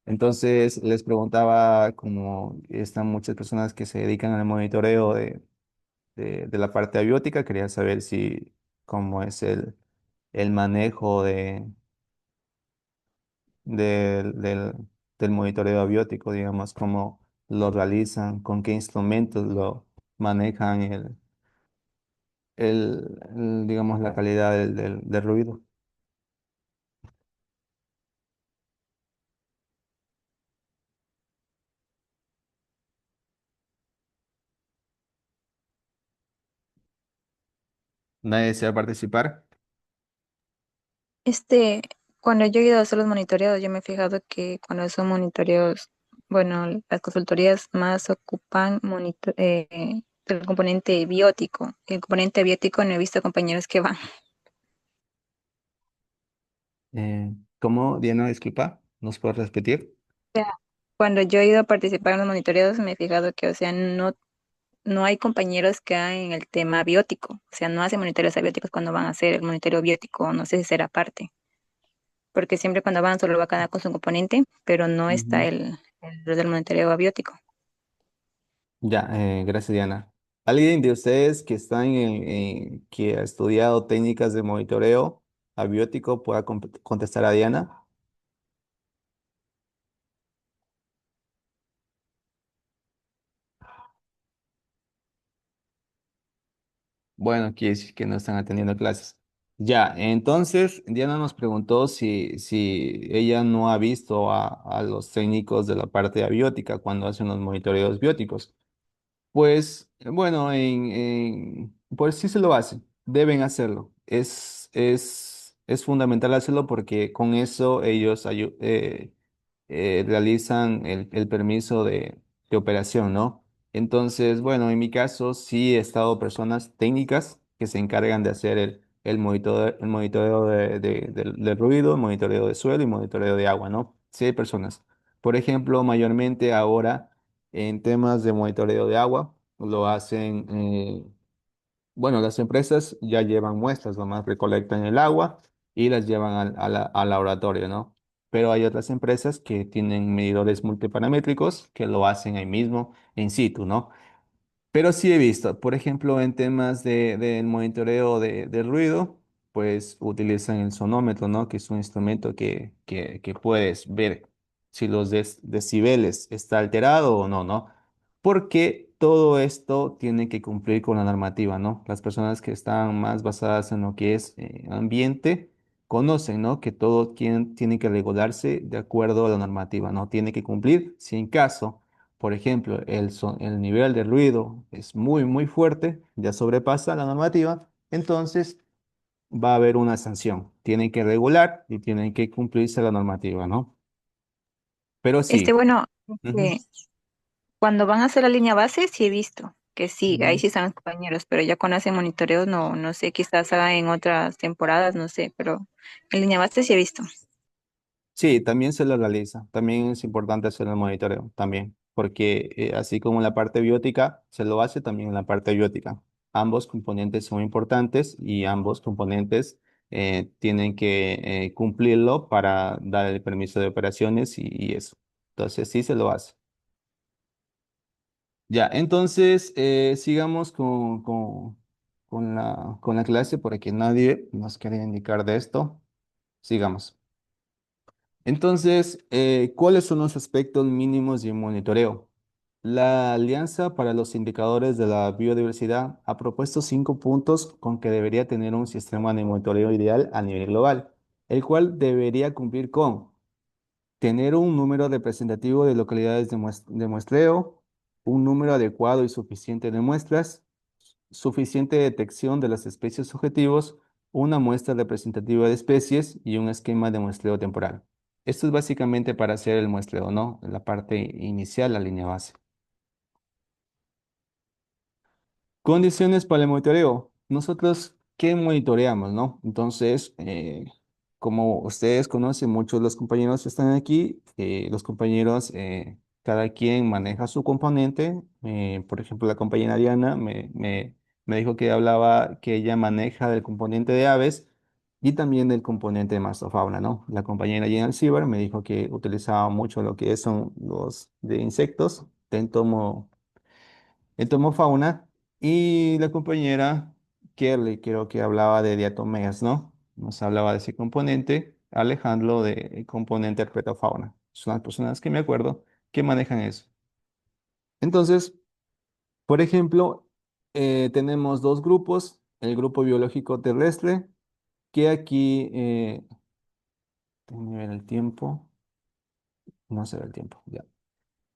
Entonces, les preguntaba, como están muchas personas que se dedican al monitoreo de la parte abiótica, quería saber si cómo es el manejo del del monitoreo abiótico, digamos, cómo lo realizan, con qué instrumentos lo manejan digamos, la calidad del ruido. ¿Nadie desea participar? Este, cuando yo he ido a hacer los monitoreos, yo me he fijado que cuando son monitoreos, bueno, las consultorías más ocupan el componente biótico. El componente biótico no he visto compañeros que van. ¿Cómo, Diana, disculpa? ¿Nos puedes repetir? O sea, cuando yo he ido a participar en los monitoreos, me he fijado que, o sea, no hay compañeros que hagan el tema biótico. O sea, no hacen monitoreos abióticos cuando van a hacer el monitoreo biótico, no sé si será parte. Porque siempre cuando van solo va cada con su componente, pero no está Ujú. el del monitoreo abiótico. Ya, gracias, Diana. ¿Alguien de ustedes que están que ha estudiado técnicas de monitoreo abiótico pueda contestar a Diana? Bueno, quiere decir que no están atendiendo clases. Ya, entonces Diana nos preguntó si ella no ha visto a los técnicos de la parte abiótica cuando hacen los monitoreos bióticos. Pues bueno, pues sí se lo hacen, deben hacerlo. Es fundamental hacerlo porque con eso ellos realizan el permiso de operación, ¿no? Entonces, bueno, en mi caso sí he estado personas técnicas que se encargan de hacer el monitoreo del ruido, el monitoreo de suelo y monitoreo de agua, ¿no? Sí hay personas. Por ejemplo, mayormente ahora en temas de monitoreo de agua, lo hacen, bueno, las empresas ya llevan muestras, nomás recolectan el agua y las llevan al laboratorio, ¿no? Pero hay otras empresas que tienen medidores multiparamétricos que lo hacen ahí mismo, in situ, ¿no? Pero sí he visto, por ejemplo, en temas del monitoreo del ruido, pues utilizan el sonómetro, ¿no? Que es un instrumento que puedes ver si los decibeles está alterado o no, ¿no? Porque todo esto tiene que cumplir con la normativa, ¿no? Las personas que están más basadas en lo que es ambiente conocen, ¿no? Que todo tiene que regularse de acuerdo a la normativa, ¿no? Tiene que cumplir. Si en caso, por ejemplo, el nivel de ruido es muy fuerte, ya sobrepasa la normativa, entonces va a haber una sanción. Tienen que regular y tienen que cumplirse la normativa, ¿no? Pero sí. Bueno, Ujú, este, cuando van a hacer la línea base, sí he visto que sí, ahí ujú. sí están los compañeros, pero ya cuando hacen monitoreos, no sé, quizás haga en otras temporadas, no sé, pero en línea base sí he visto. Sí, también se lo realiza. También es importante hacer el monitoreo, también, porque así como en la parte biótica se lo hace también en la parte biótica. Ambos componentes son importantes y ambos componentes tienen que cumplirlo para dar el permiso de operaciones y eso. Entonces sí se lo hace. Ya, entonces sigamos con la clase porque nadie nos quiere indicar de esto. Sigamos. Entonces, ¿cuáles son los aspectos mínimos de monitoreo? La Alianza para los Indicadores de la Biodiversidad ha propuesto 5 puntos con que debería tener un sistema de monitoreo ideal a nivel global, el cual debería cumplir con tener un número representativo de localidades de muestreo, un número adecuado y suficiente de muestras, suficiente detección de las especies objetivos, una muestra representativa de especies y un esquema de muestreo temporal. Esto es básicamente para hacer el muestreo, ¿no? La parte inicial, la línea base. Condiciones para el monitoreo. Nosotros, ¿qué monitoreamos, no? Entonces, como ustedes conocen, muchos de los compañeros que están aquí, los compañeros, cada quien maneja su componente. Por ejemplo, la compañera Ariana me dijo que hablaba, que ella maneja del componente de aves y también del componente de mastofauna, ¿no? La compañera Gina Silver me dijo que utilizaba mucho lo que son los de insectos, de entomofauna, y la compañera Kerly creo que hablaba de diatomeas, ¿no? Nos hablaba de ese componente, Alejandro de componente herpetofauna. Son las personas que me acuerdo que manejan eso. Entonces, por ejemplo, tenemos dos grupos, el grupo biológico terrestre, que aquí, déjame ver el tiempo, no se ve el tiempo, ya.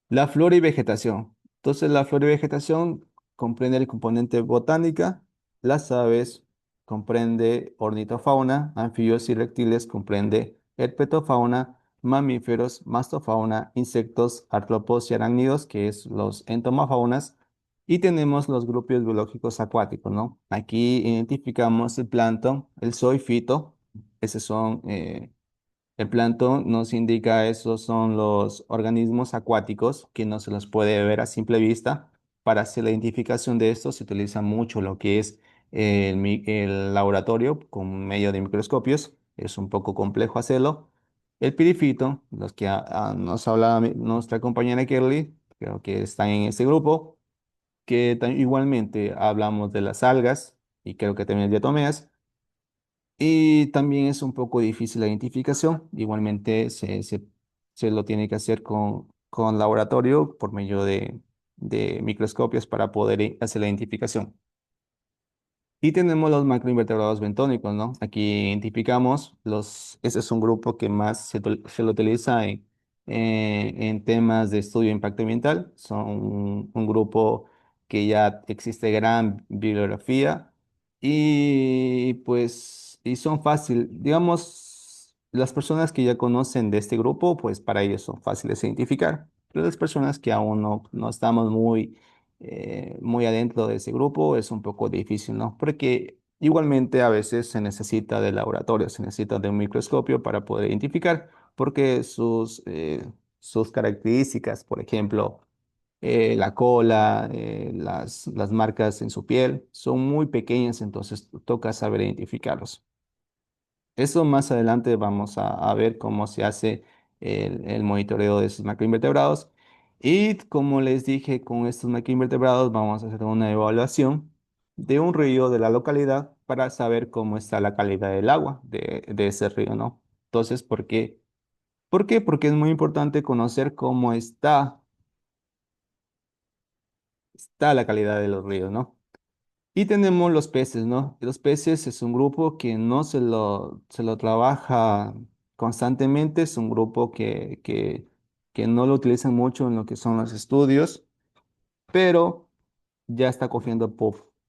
La flora y vegetación. Entonces, la flora y vegetación comprende el componente botánica, las aves, comprende ornitofauna, anfibios y reptiles, comprende herpetofauna, mamíferos, mastofauna, insectos, artrópodos y arácnidos, que es los entomofaunas, y tenemos los grupos biológicos acuáticos, ¿no? Aquí identificamos el plancton, el zoifito, esos son el plancton nos indica esos son los organismos acuáticos que no se los puede ver a simple vista. Para hacer la identificación de estos se utiliza mucho lo que es el laboratorio con medio de microscopios. Es un poco complejo hacerlo. El pirifito, los que nos hablaba nuestra compañera Kelly, creo que están en este grupo, que igualmente hablamos de las algas y creo que también el diatomeas. Y también es un poco difícil la identificación. Igualmente se lo tiene que hacer con laboratorio por medio de microscopios para poder hacer la identificación. Y tenemos los macroinvertebrados bentónicos, ¿no? Aquí identificamos ese es un grupo que más se lo utiliza en temas de estudio de impacto ambiental. Son un grupo que ya existe gran bibliografía y pues, y son fácil, digamos, las personas que ya conocen de este grupo, pues para ellos son fáciles de identificar. Pero las personas que aún no estamos muy adentro de ese grupo es un poco difícil, ¿no? Porque igualmente a veces se necesita de laboratorio, se necesita de un microscopio para poder identificar, porque sus características, por ejemplo, la cola, las marcas en su piel, son muy pequeñas, entonces toca saber identificarlos. Eso más adelante vamos a ver cómo se hace el monitoreo de esos macroinvertebrados. Y como les dije, con estos macroinvertebrados vamos a hacer una evaluación de un río de la localidad para saber cómo está la calidad del agua de ese río, ¿no? Entonces, ¿por qué? ¿Por qué? Porque es muy importante conocer cómo está la calidad de los ríos, ¿no? Y tenemos los peces, ¿no? Los peces es un grupo que no se lo trabaja constantemente, es un grupo que no lo utilizan mucho en lo que son los estudios, pero ya está cogiendo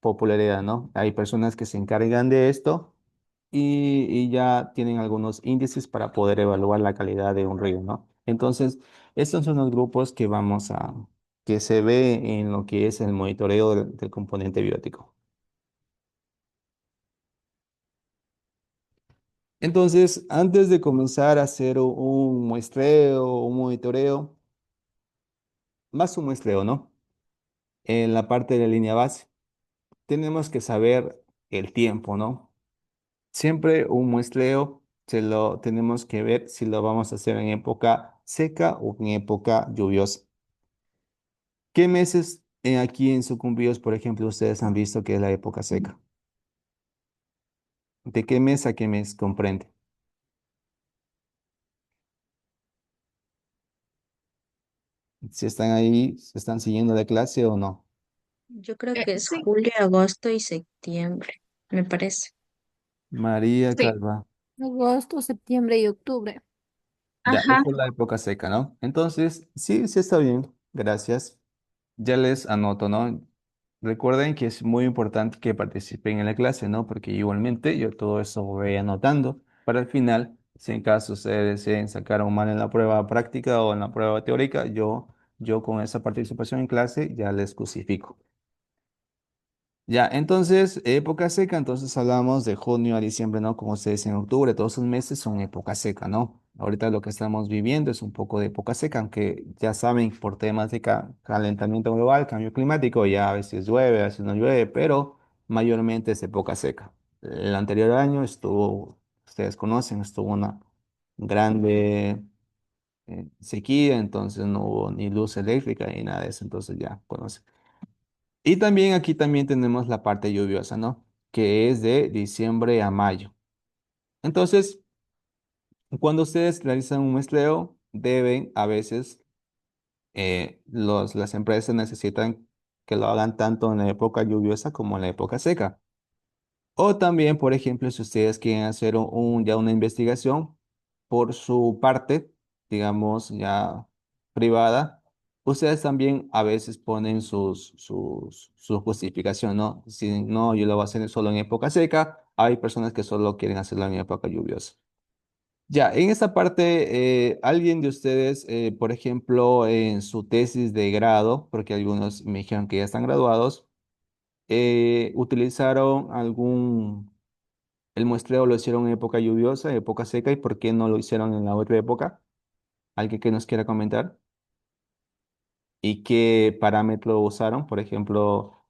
popularidad, ¿no? Hay personas que se encargan de esto y ya tienen algunos índices para poder evaluar la calidad de un río, ¿no? Entonces, estos son los grupos que se ve en lo que es el monitoreo del componente biótico. Entonces, antes de comenzar a hacer un muestreo, un monitoreo, más un muestreo, ¿no? En la parte de la línea base, tenemos que saber el tiempo, ¿no? Siempre un muestreo se lo tenemos que ver si lo vamos a hacer en época seca o en época lluviosa. ¿Qué meses aquí en Sucumbíos, por ejemplo, ustedes han visto que es la época seca? ¿De qué mes a qué mes comprende? Si están ahí, ¿se están siguiendo la clase o no? Yo creo que es Sí, julio, agosto y septiembre, me parece. María sí, Calva. Agosto, septiembre y octubre. Ya, ajá. esta es la época seca, ¿no? Entonces, sí, sí está bien, gracias. Ya les anoto, ¿no? Recuerden que es muy importante que participen en la clase, ¿no? Porque igualmente yo todo eso voy anotando para el final, si en caso ustedes deseen sacar un mal en la prueba práctica o en la prueba teórica, yo con esa participación en clase ya les crucifico. Ya, entonces, época seca, entonces hablamos de junio a diciembre, ¿no? Como ustedes en octubre, todos esos meses son época seca, ¿no? Ahorita lo que estamos viviendo es un poco de época seca, aunque ya saben, por temas de calentamiento global, cambio climático, ya a veces llueve, a veces no llueve, pero mayormente es época seca. El anterior año estuvo, ustedes conocen, estuvo una grande sequía, entonces no hubo ni luz eléctrica ni nada de eso, entonces ya conocen. Y también aquí también tenemos la parte lluviosa, ¿no? Que es de diciembre a mayo. Entonces, cuando ustedes realizan un muestreo, deben a veces, las empresas necesitan que lo hagan tanto en la época lluviosa como en la época seca. O también, por ejemplo, si ustedes quieren hacer ya una investigación por su parte, digamos, ya privada, ustedes también a veces ponen su justificación, ¿no? Si no, yo lo voy a hacer solo en época seca, hay personas que solo quieren hacerlo en época lluviosa. Ya, en esta parte, alguien de ustedes, por ejemplo, en su tesis de grado, porque algunos me dijeron que ya están graduados, utilizaron el muestreo lo hicieron en época lluviosa, época seca, ¿y por qué no lo hicieron en la otra época? ¿Alguien que nos quiera comentar? ¿Y qué parámetro usaron? Por ejemplo,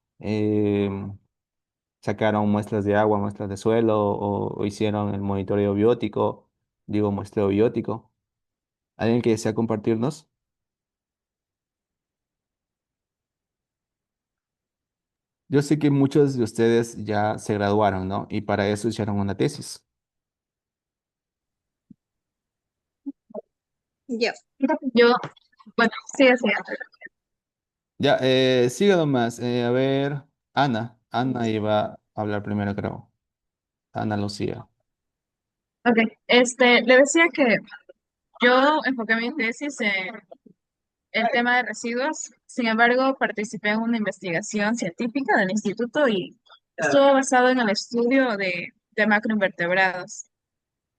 sacaron muestras de agua, muestras de suelo, o hicieron el monitoreo biótico, digo, muestreo biótico. ¿Alguien que desea compartirnos? Yo sé que muchos de ustedes ya se graduaron, ¿no? Y para eso hicieron una tesis. Yo. Yo, bueno, sí, así. Ya, siga nomás. A ver, Ana. Ana iba a hablar primero, creo. Ana Lucía. Ok, le decía que yo enfoqué mi tesis en el tema de residuos. Sin embargo, participé en una investigación científica del instituto y estuvo basado en el estudio de macroinvertebrados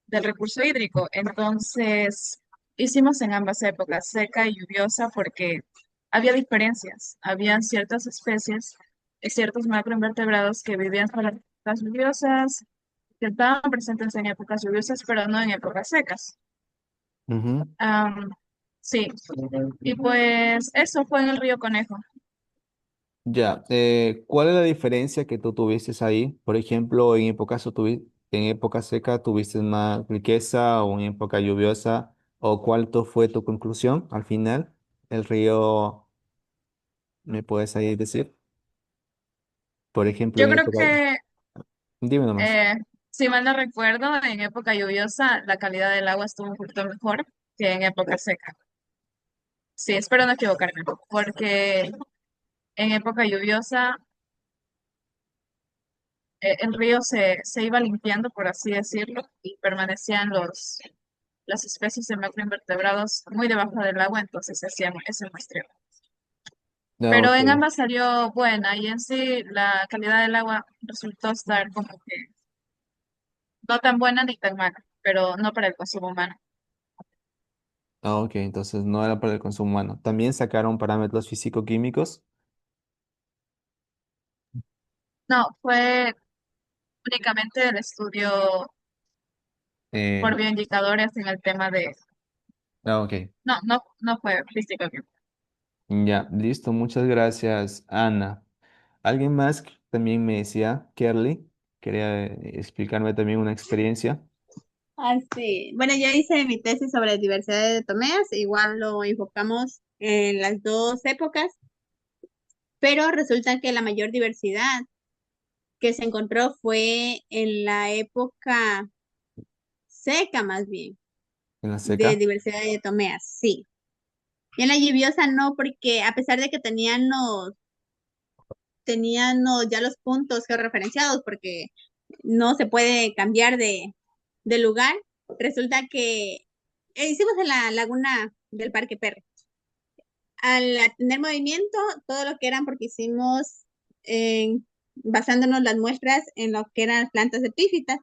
del recurso hídrico. Entonces, hicimos en ambas épocas, seca y lluviosa, porque había diferencias. Habían ciertas especies, ciertos macroinvertebrados que vivían para las épocas lluviosas, que estaban presentes en épocas lluviosas, pero no en épocas secas. Ujú. Am, sí, y pues eso fue en el río Conejo. Ya, ¿cuál es la diferencia que tú tuviste ahí? Por ejemplo, en época seca tuviste más riqueza o en época lluviosa, o fue tu conclusión al final? El río, ¿me puedes ahí decir? Por ejemplo, Yo en creo época, que, dime nomás. eh, si mal no recuerdo, en época lluviosa la calidad del agua estuvo un poquito mejor que en época seca. Sí, espero no equivocarme, porque en época lluviosa el río se iba limpiando, por así decirlo, y permanecían las especies de macroinvertebrados muy debajo del agua, entonces se hacía ese muestreo. Ah, Pero ok. en ambas salió buena y en sí la calidad del agua resultó estar como que no tan buena ni tan mala, pero no para el consumo humano. Ah, ok, entonces no era para el consumo humano. También sacaron parámetros físico-químicos. No, fue únicamente el estudio Eh, por bioindicadores en el tema de... ok. No fue físico. Ya, listo, muchas gracias, Ana. ¿Alguien más que también me decía, Kerly, quería explicarme también una experiencia? Ah, sí. Bueno, yo hice mi tesis sobre diversidad de tomeas, igual lo enfocamos en las dos épocas, pero resulta que la mayor diversidad que se encontró fue en la época seca, más bien, ¿En la de seca? diversidad de tomeas, sí. Y en la lluviosa no, porque a pesar de que tenían ya los puntos georreferenciados, porque no se puede cambiar de lugar, resulta que hicimos en la laguna del Parque Perro. Al tener movimiento, todo lo que eran, porque hicimos basándonos las muestras en lo que eran plantas epífitas,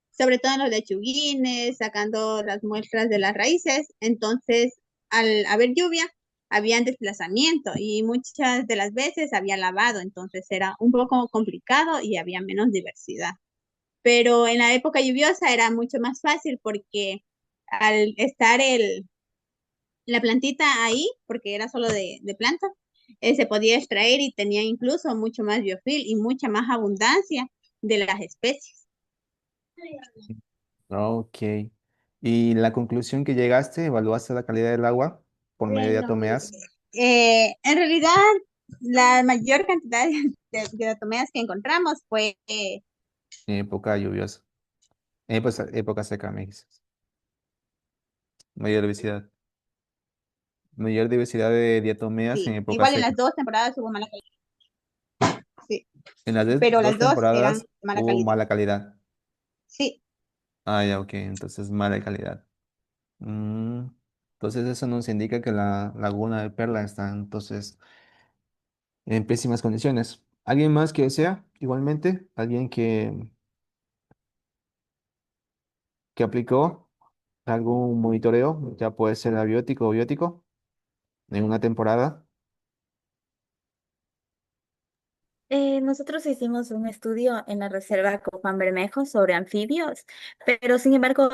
sobre todo en los lechuguines, sacando las muestras de las raíces. Entonces, al haber lluvia, había desplazamiento y muchas de las veces había lavado, entonces era un poco complicado y había menos diversidad. Pero en la época lluviosa era mucho más fácil porque al estar la plantita ahí, porque era solo de planta, se podía extraer y tenía incluso mucho más biofil y mucha más abundancia de las especies. Ok. ¿Y la conclusión que llegaste, evaluaste la calidad del agua por medio de diatomeas En realidad, la mayor cantidad de diatomeas que encontramos fue en época lluviosa? Época seca, me dices. Mayor diversidad. Mayor diversidad de diatomeas en sí, época igual en seca. las dos temporadas hubo mala calidad, sí, En las pero dos las dos eran temporadas de mala hubo calidad. mala calidad. Sí, Ah, ya, ok. Entonces, mala calidad. Mm, Entonces, eso nos indica que la laguna de Perla está entonces en pésimas condiciones. ¿Alguien más que desea? Igualmente, alguien que aplicó algún monitoreo, ya puede ser abiótico o biótico, en una temporada. Nosotros hicimos un estudio en la Reserva Copán Bermejo sobre anfibios, pero sin embargo,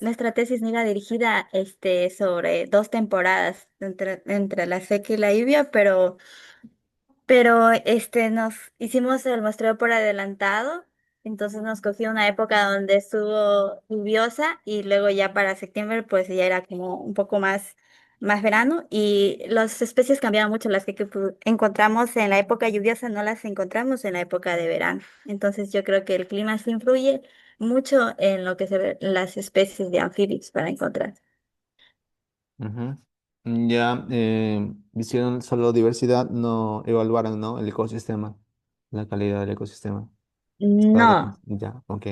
nuestra tesis no era dirigida sobre dos temporadas entre la seca y la lluvia, pero nos hicimos el muestreo por adelantado, entonces nos cogió una época donde estuvo lluviosa y luego ya para septiembre pues ya era como un poco más verano y las especies cambiaban mucho, las que encontramos en la época lluviosa no las encontramos en la época de verano. Entonces yo creo que el clima sí influye mucho en lo que se ve las especies de anfibios para encontrar. Ujú. Ya hicieron solo diversidad, no evaluaron, ¿no? El ecosistema, la calidad del ecosistema. No, Ya, ok.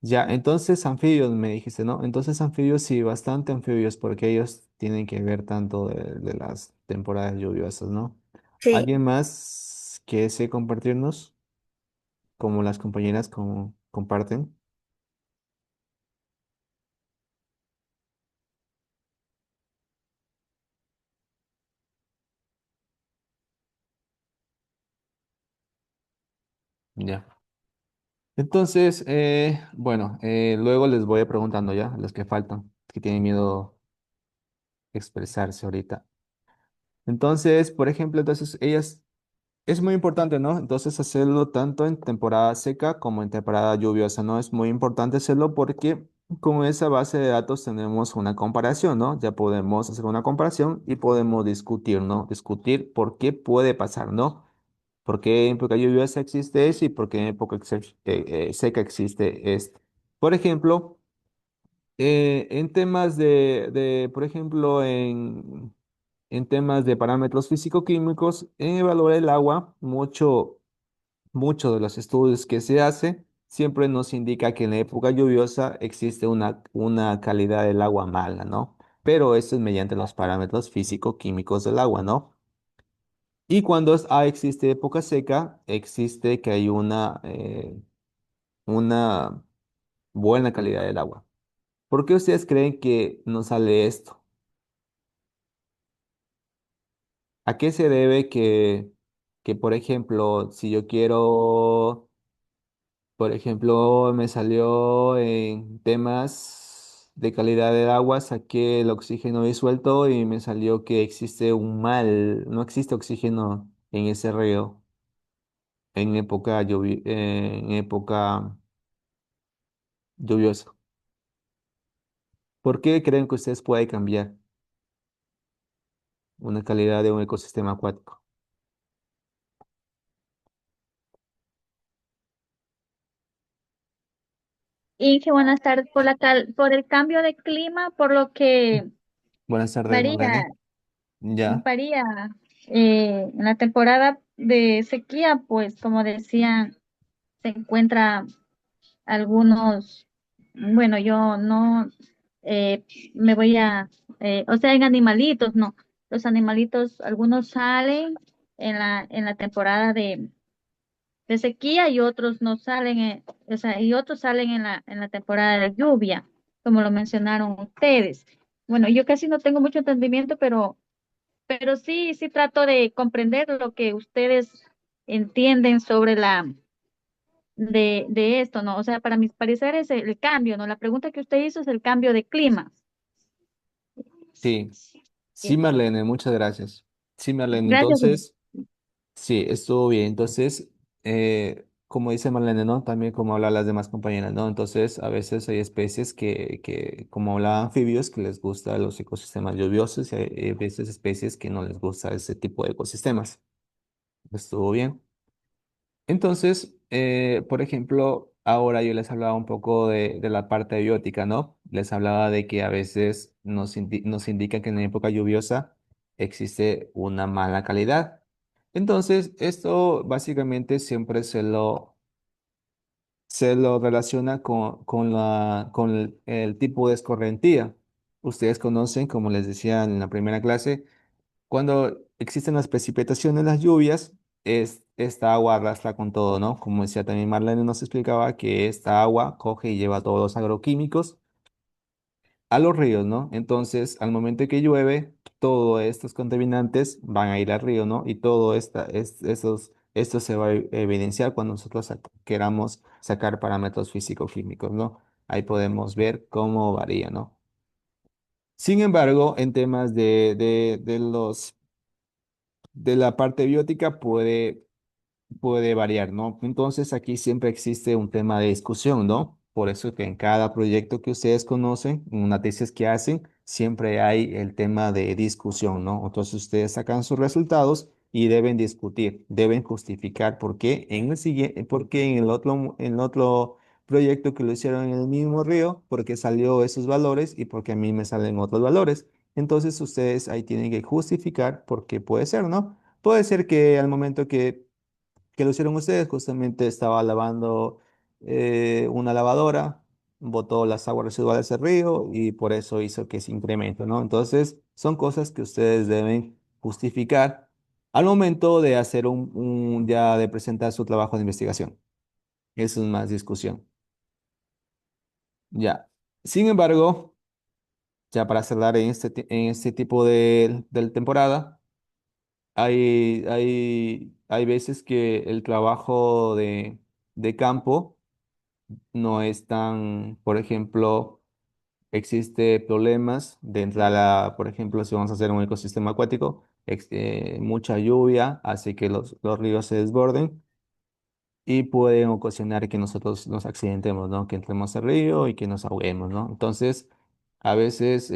Ya, entonces anfibios me dijiste, ¿no? Entonces anfibios sí, bastante anfibios, porque ellos tienen que ver tanto de las temporadas lluviosas, ¿no? sí. ¿Alguien más que desee compartirnos, como las compañeras como comparten? Ya. Entonces, bueno, luego les voy preguntando ya, los que faltan, que tienen miedo de expresarse ahorita. Entonces, por ejemplo, entonces ellas, es muy importante, ¿no? Entonces hacerlo tanto en temporada seca como en temporada lluviosa, ¿no? Es muy importante hacerlo porque con esa base de datos tenemos una comparación, ¿no? Ya podemos hacer una comparación y podemos discutir, ¿no? Discutir por qué puede pasar, ¿no? ¿Por qué en época lluviosa existe eso y por qué en época seca existe esto? Por ejemplo, en temas por ejemplo, en temas de parámetros físico-químicos, en evaluar el agua, mucho de los estudios que se hace siempre nos indica que en la época lluviosa existe una calidad del agua mala, ¿no? Pero esto es mediante los parámetros físico-químicos del agua, ¿no? Y cuando existe época seca, existe que hay una buena calidad del agua. ¿Por qué ustedes creen que no sale esto? ¿A qué se debe que, por ejemplo, si yo quiero, por ejemplo, me salió en temas de calidad del agua, saqué el oxígeno disuelto y me salió que existe no existe oxígeno en ese río en época lluviosa? ¿Por qué creen que ustedes pueden cambiar una calidad de un ecosistema acuático? Y que buenas tardes por el cambio de clima, por lo que Buenas tardes, varía, Marlene. Ya. varía en la temporada de sequía, pues como decían, se encuentra algunos, bueno, yo no me voy o sea, en animalitos, no, los animalitos, algunos salen en la temporada de sequía y otros no salen, o sea, y otros salen en la temporada de lluvia, como lo mencionaron ustedes. Bueno, yo casi no tengo mucho entendimiento, pero pero sí, sí trato de comprender lo que ustedes entienden sobre de esto, ¿no? O sea, para mis pareceres el cambio, ¿no? La pregunta que usted hizo es el cambio de clima. Sí, sí, Bien. Marlene, muchas gracias. Sí, Marlene, Gracias. entonces, sí, estuvo bien. Entonces, como dice Marlene, ¿no? También como hablan las demás compañeras, ¿no? Entonces, a veces hay especies como hablan anfibios, que les gusta los ecosistemas lluviosos y hay veces especies que no les gusta ese tipo de ecosistemas. Estuvo bien. Entonces, por ejemplo, ahora yo les hablaba un poco de la parte biótica, ¿no? Les hablaba de que a veces nos indica que en la época lluviosa existe una mala calidad. Entonces, esto básicamente siempre se lo relaciona con el tipo de escorrentía. Ustedes conocen, como les decía en la primera clase, cuando existen las precipitaciones, las lluvias, esta agua arrastra con todo, ¿no? Como decía también Marlene, nos explicaba que esta agua coge y lleva todos los agroquímicos a los ríos, ¿no? Entonces, al momento que llueve, todos estos contaminantes van a ir al río, ¿no? Y todo esto se va a evidenciar cuando nosotros queramos sacar parámetros físico-químicos, ¿no? Ahí podemos ver cómo varía, ¿no? Sin embargo, en temas de la parte biótica puede variar, ¿no? Entonces aquí siempre existe un tema de discusión, ¿no? Por eso que en cada proyecto que ustedes conocen, en una tesis que hacen, siempre hay el tema de discusión, ¿no? Entonces ustedes sacan sus resultados y deben discutir, deben justificar por qué en el siguiente, por qué en el otro proyecto que lo hicieron en el mismo río, por qué salió esos valores y por qué a mí me salen otros valores. Entonces ustedes ahí tienen que justificar por qué puede ser, ¿no? Puede ser que al momento que lo hicieron ustedes, justamente estaba lavando una lavadora, botó las aguas residuales del río y por eso hizo que se incremente, ¿no? Entonces, son cosas que ustedes deben justificar al momento de hacer ya de presentar su trabajo de investigación. Eso es más discusión. Ya. Sin embargo, ya para cerrar en este tipo de temporada, hay veces que el trabajo de campo no es tan, por ejemplo, existe problemas de entrada, por ejemplo, si vamos a hacer un ecosistema acuático, mucha lluvia hace que los ríos se desborden y pueden ocasionar que nosotros nos accidentemos, ¿no? Que entremos al río y que nos ahoguemos, ¿no? Entonces, a veces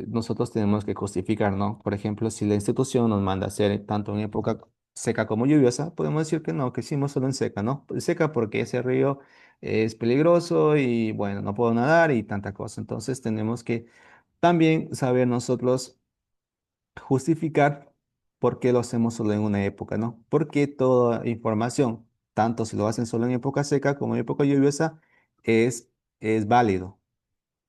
nosotros tenemos que justificar, ¿no? Por ejemplo, si la institución nos manda a hacer tanto en época seca como lluviosa, podemos decir que no, que hicimos solo en seca, ¿no? Seca porque ese río es peligroso y, bueno, no puedo nadar y tanta cosa. Entonces, tenemos que también saber nosotros justificar por qué lo hacemos solo en una época, ¿no? Porque toda información, tanto si lo hacen solo en época seca como en época lluviosa, es válido.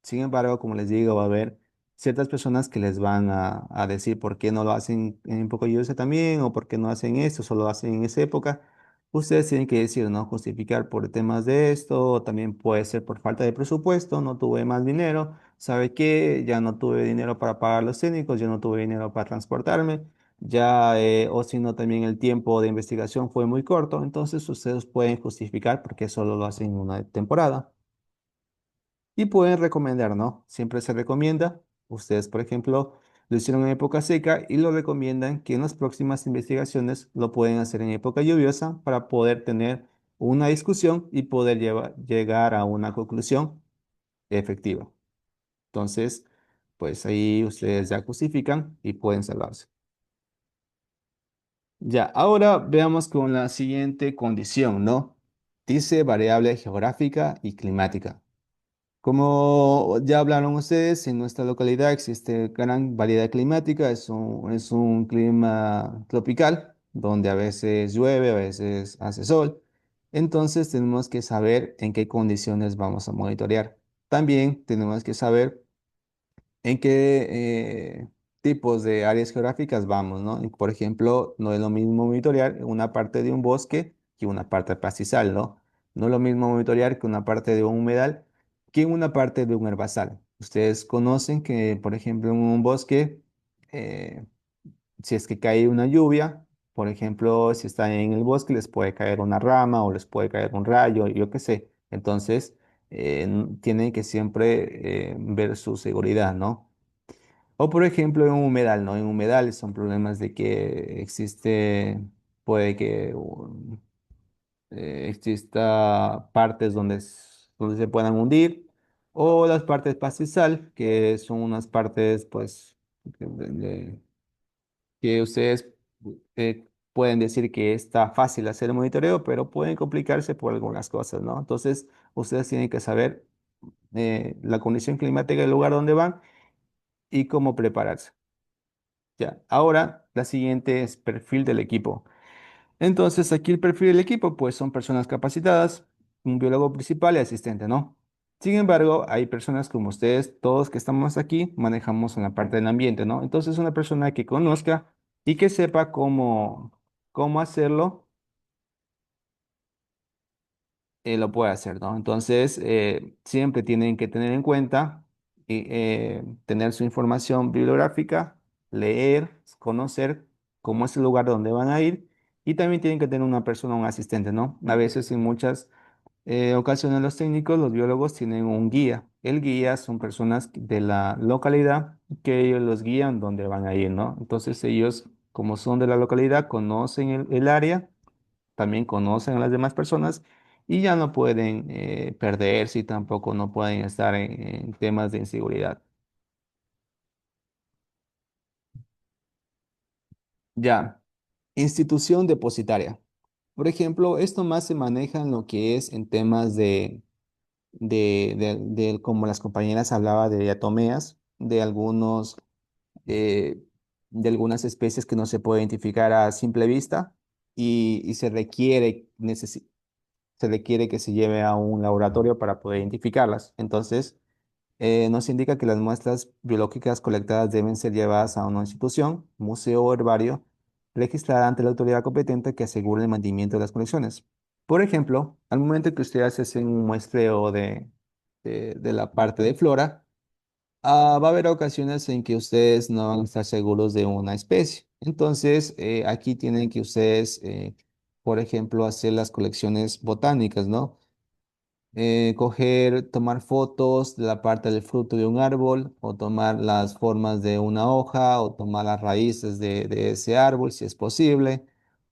Sin embargo, como les digo, va a haber ciertas personas que les van a decir por qué no lo hacen en época lluviosa también o por qué no hacen esto, solo lo hacen en esa época. Ustedes tienen que decir, ¿no? Justificar por temas de esto, o también puede ser por falta de presupuesto, no tuve más dinero, ¿sabe qué? Ya no tuve dinero para pagar los técnicos, ya no tuve dinero para transportarme, ya, o si no, también el tiempo de investigación fue muy corto, entonces ustedes pueden justificar porque solo lo hacen en una temporada. Y pueden recomendar, ¿no? Siempre se recomienda. Ustedes, por ejemplo, lo hicieron en época seca y lo recomiendan que en las próximas investigaciones lo pueden hacer en época lluviosa para poder tener una discusión y poder llegar a una conclusión efectiva. Entonces, pues ahí ustedes ya justifican y pueden salvarse. Ya, ahora veamos con la siguiente condición, ¿no? Dice variable geográfica y climática. Como ya hablaron ustedes, en nuestra localidad existe gran variedad climática, es un clima tropical, donde a veces llueve, a veces hace sol. Entonces tenemos que saber en qué condiciones vamos a monitorear. También tenemos que saber en qué tipos de áreas geográficas vamos, ¿no? Y, por ejemplo, no es lo mismo monitorear una parte de un bosque que una parte pastizal, ¿no? No es lo mismo monitorear que una parte de un humedal que una parte de un herbazal. Ustedes conocen que, por ejemplo, en un bosque, eh, si es que cae una lluvia, por ejemplo, si están en el bosque, les puede caer una rama o les puede caer un rayo, yo qué sé. Entonces, tienen que siempre ver su seguridad, ¿no? O por ejemplo, en un humedal, ¿no? En humedales son problemas de que existe, puede que exista partes donde se puedan hundir, o las partes pastizal, que son unas partes, pues, que ustedes pueden decir que está fácil hacer el monitoreo, pero pueden complicarse por algunas cosas, ¿no? Entonces, ustedes tienen que saber la condición climática del lugar donde van y cómo prepararse. Ya, ahora la siguiente es perfil del equipo. Entonces, aquí el perfil del equipo, pues son personas capacitadas, un biólogo principal y asistente, ¿no? Sin embargo, hay personas como ustedes, todos que estamos aquí, manejamos en la parte del ambiente, ¿no? Entonces, una persona que conozca y que sepa cómo hacerlo, lo puede hacer, ¿no? Entonces, siempre tienen que tener en cuenta y tener su información bibliográfica, leer, conocer cómo es el lugar donde van a ir y también tienen que tener una persona, un asistente, ¿no? A veces en muchas ocasiones los técnicos, los biólogos tienen un guía. El guía son personas de la localidad que ellos los guían donde van a ir, ¿no? Entonces ellos, como son de la localidad, conocen el área, también conocen a las demás personas y ya no pueden perderse y tampoco no pueden estar en temas de inseguridad. Ya, institución depositaria. Por ejemplo, esto más se maneja en lo que es en temas como las compañeras hablaba de diatomeas, eh, de algunas especies que no se puede identificar a simple vista y se requiere que se lleve a un laboratorio para poder identificarlas. Entonces, nos indica que las muestras biológicas colectadas deben ser llevadas a una institución, museo o herbario, registrada ante la autoridad competente que asegure el mantenimiento de las colecciones. Por ejemplo, al momento que ustedes hacen un muestreo de la parte de flora, va a haber ocasiones en que ustedes no van a estar seguros de una especie. Entonces, aquí tienen que ustedes, por ejemplo, hacer las colecciones botánicas, ¿no? Tomar fotos de la parte del fruto de un árbol, o tomar las formas de una hoja, o tomar las raíces de ese árbol, si es posible,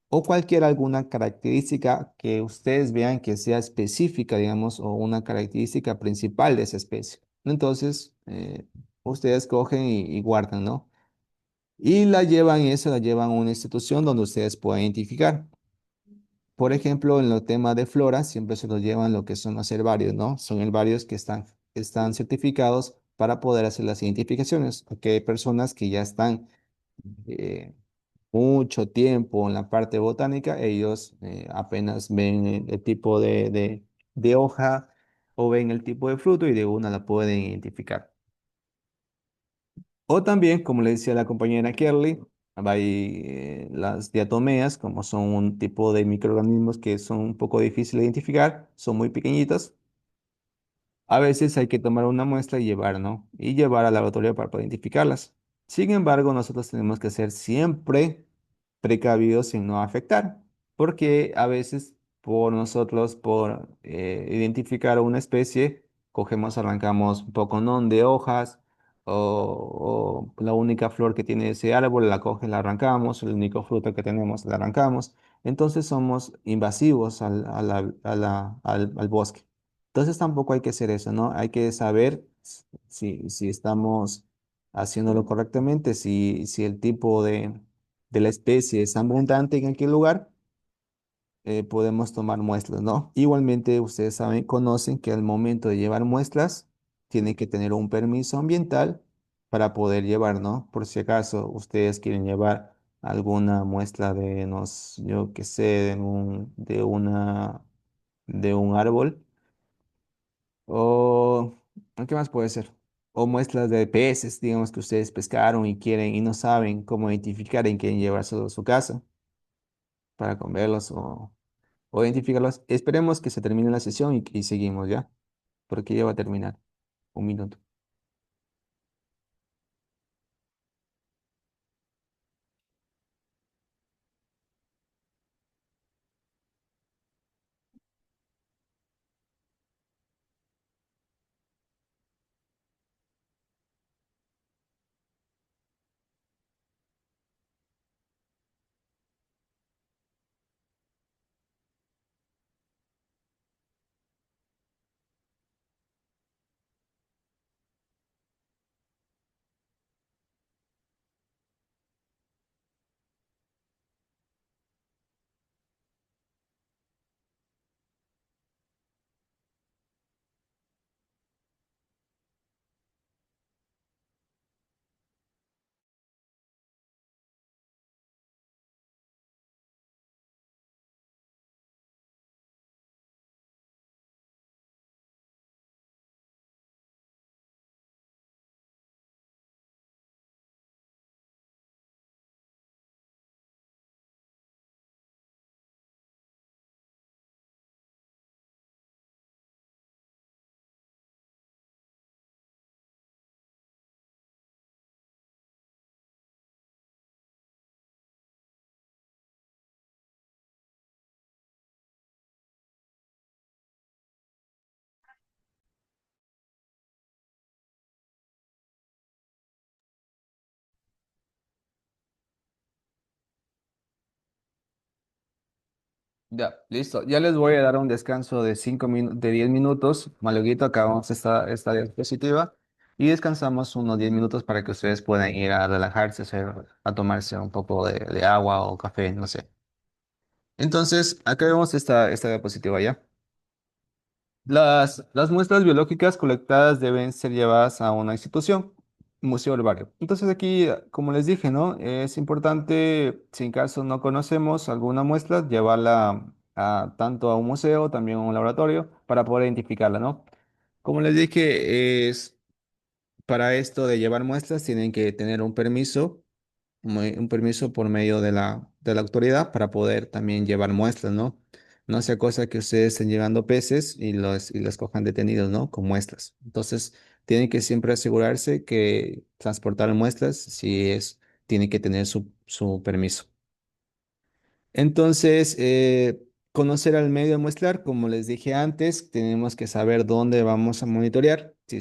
o alguna característica que ustedes vean que sea específica, digamos, o una característica principal de esa especie. Entonces, ustedes cogen y guardan, ¿no? Y la llevan a una institución donde ustedes puedan identificar. Por ejemplo, en los temas de flora, siempre se los llevan lo que son los herbarios, ¿no? Son herbarios están certificados para poder hacer las identificaciones, porque hay personas que ya están eh, mucho tiempo en la parte botánica, ellos apenas ven el tipo de hoja o ven el tipo de fruto y de una la pueden identificar. O también, como le decía la compañera Kerly, hay las diatomeas, como son un tipo de microorganismos que son un poco difíciles de identificar, son muy pequeñitas. A veces hay que tomar una muestra y llevar, ¿no? Y llevar al laboratorio para poder identificarlas. Sin embargo, nosotros tenemos que ser siempre precavidos en no afectar, porque a veces por identificar una especie, arrancamos un poco, ¿no? De hojas o la única flor que tiene ese árbol, la arrancamos, el único fruto que tenemos, la arrancamos. Entonces somos invasivos al bosque. Entonces tampoco hay que hacer eso, ¿no? Hay que saber si estamos haciéndolo correctamente, si el tipo de la especie es abundante en aquel lugar, podemos tomar muestras, ¿no? Igualmente, ustedes saben, conocen que al momento de llevar muestras, tienen que tener un permiso ambiental para poder llevar, ¿no? Por si acaso ustedes quieren llevar alguna muestra yo qué sé, de un árbol o, ¿qué más puede ser? O muestras de peces, digamos que ustedes pescaron y quieren y no saben cómo identificar y quieren llevárselo a su casa para comerlos o identificarlos. Esperemos que se termine la sesión y seguimos ya, porque ya va a terminar. Un minuto. Ya, listo. Ya les voy a dar un descanso de 10 minutos. Maluguito, acabamos esta diapositiva y descansamos unos 10 minutos para que ustedes puedan ir a relajarse, a tomarse un poco de agua o café, no sé. Entonces, acá vemos esta diapositiva ya. Las muestras biológicas colectadas deben ser llevadas a una institución, museo del barrio. Entonces aquí, como les dije, ¿no? Es importante, si en caso no conocemos alguna muestra, llevarla tanto a un museo, también a un laboratorio, para poder identificarla, ¿no? Como les dije, para esto de llevar muestras tienen que tener un permiso un permiso por medio de la autoridad para poder también llevar muestras, ¿no? No sea cosa que ustedes estén llevando peces y los cojan detenidos, ¿no? Con muestras. Entonces, tienen que siempre asegurarse que transportar muestras, si tiene que tener su permiso. Entonces, conocer al medio muestral, como les dije antes, tenemos que saber dónde vamos a monitorear. Si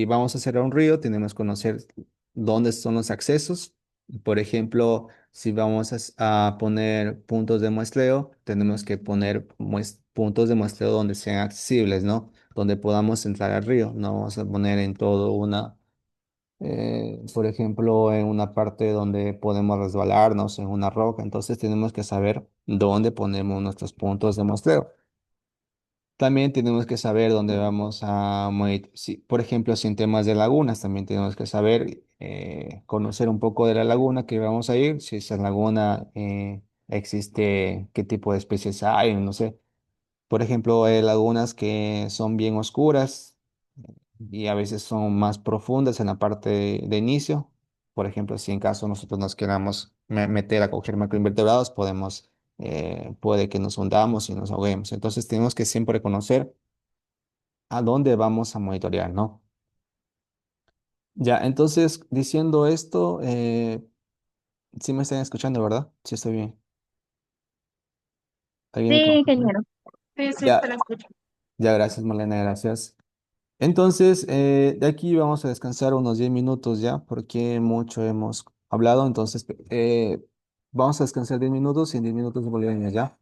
vamos a cerrar un río, tenemos que conocer dónde son los accesos. Por ejemplo, si vamos a poner puntos de muestreo, tenemos que poner puntos de muestreo donde sean accesibles, ¿no? Donde podamos entrar al río. No vamos a poner en todo por ejemplo, en una parte donde podemos resbalarnos, en una roca. Entonces tenemos que saber dónde ponemos nuestros puntos de muestreo. También tenemos que saber dónde vamos por ejemplo, si en temas de lagunas, también tenemos que saber, conocer un poco de la laguna que vamos a ir, si esa laguna existe, qué tipo de especies hay, no sé. Por ejemplo, hay lagunas que son bien oscuras y a veces son más profundas en la parte de inicio. Por ejemplo, si en caso nosotros nos queramos meter a coger macroinvertebrados, puede que nos hundamos y nos ahoguemos. Entonces tenemos que siempre conocer a dónde vamos a monitorear, ¿no? Ya, entonces, diciendo esto, sí me están escuchando, ¿verdad? Sí estoy bien. ¿Alguien Sí, me confirma? ingeniero. Sí, sí, te Ya, la escucho. ya, gracias, Marlene, gracias. Entonces, de aquí vamos a descansar unos 10 minutos ya, porque mucho hemos hablado. Entonces, vamos a descansar 10 minutos y en 10 minutos volvemos ya.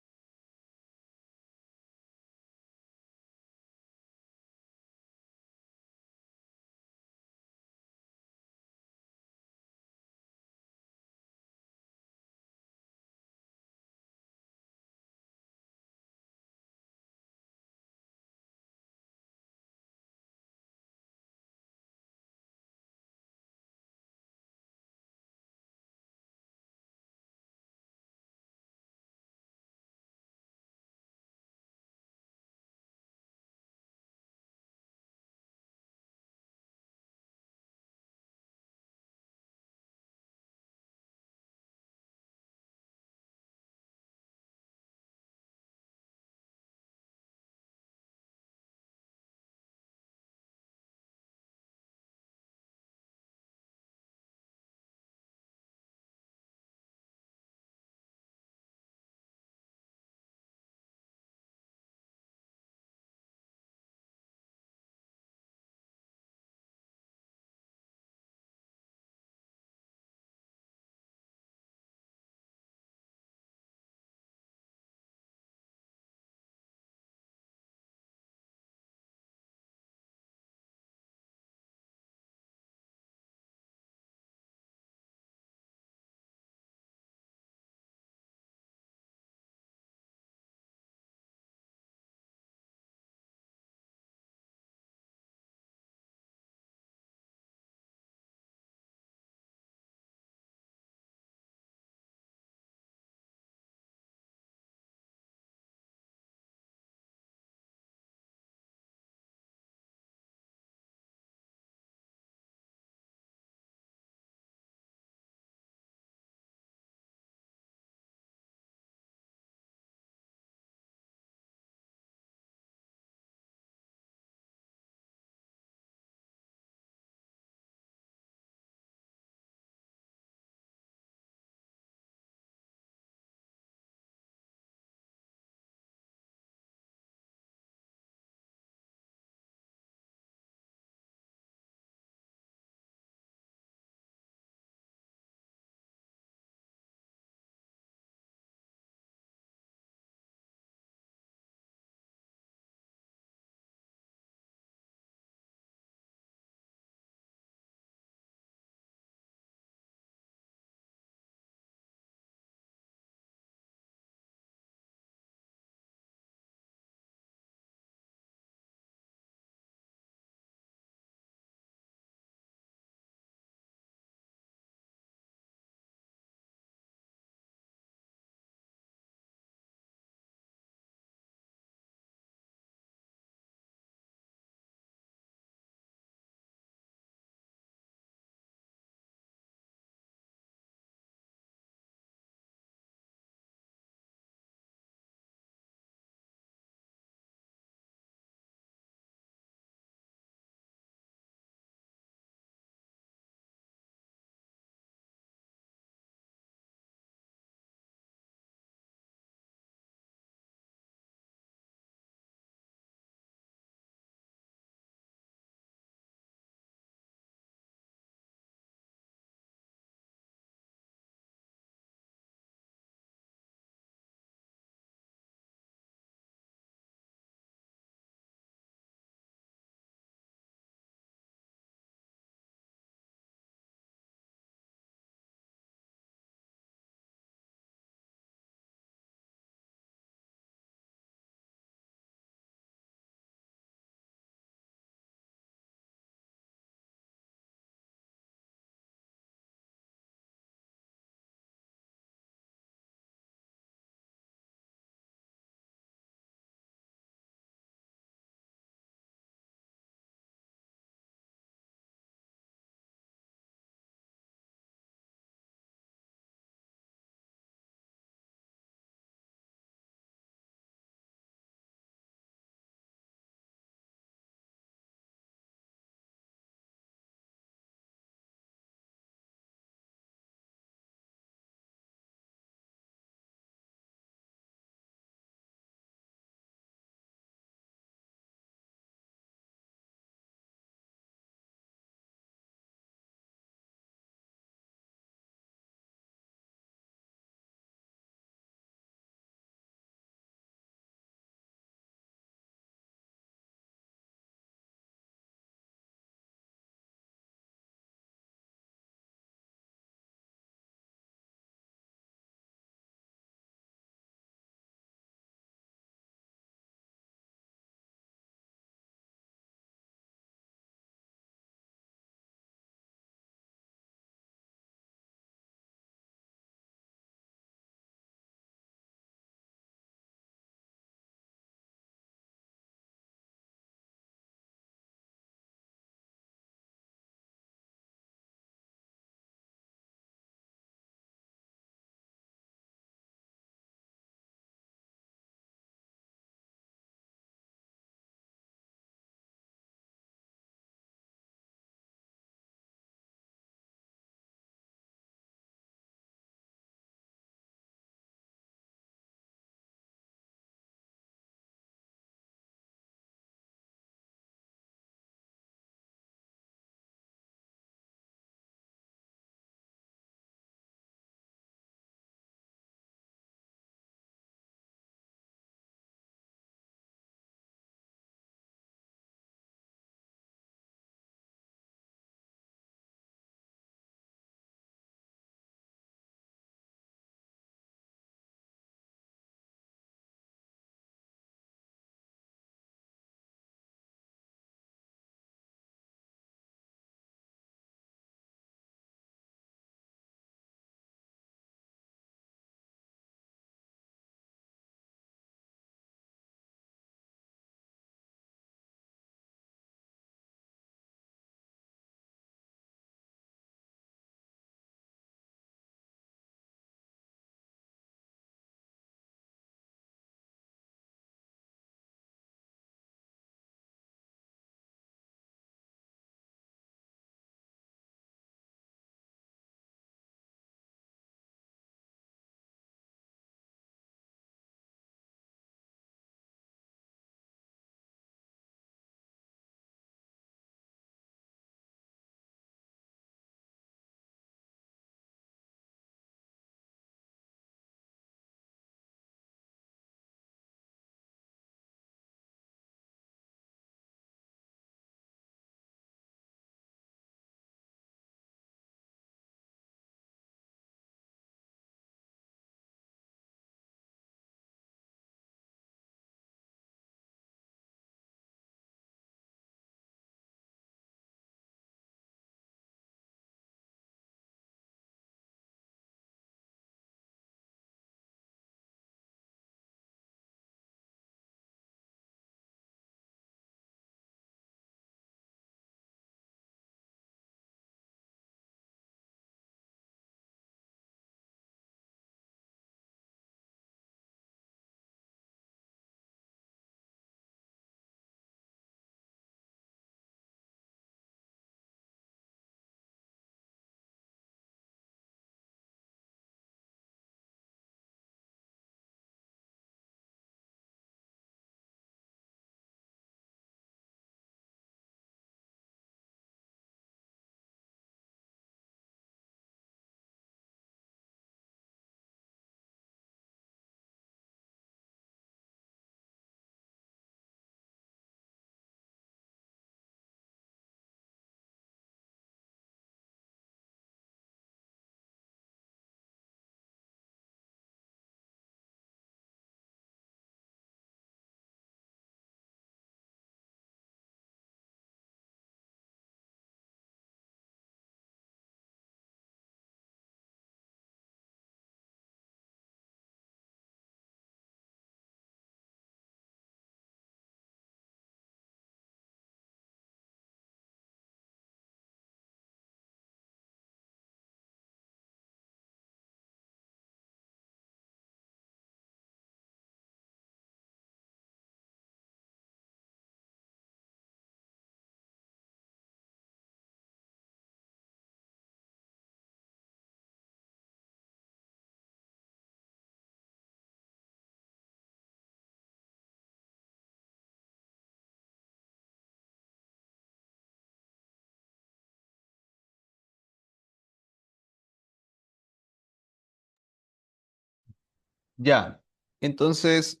Ya, entonces,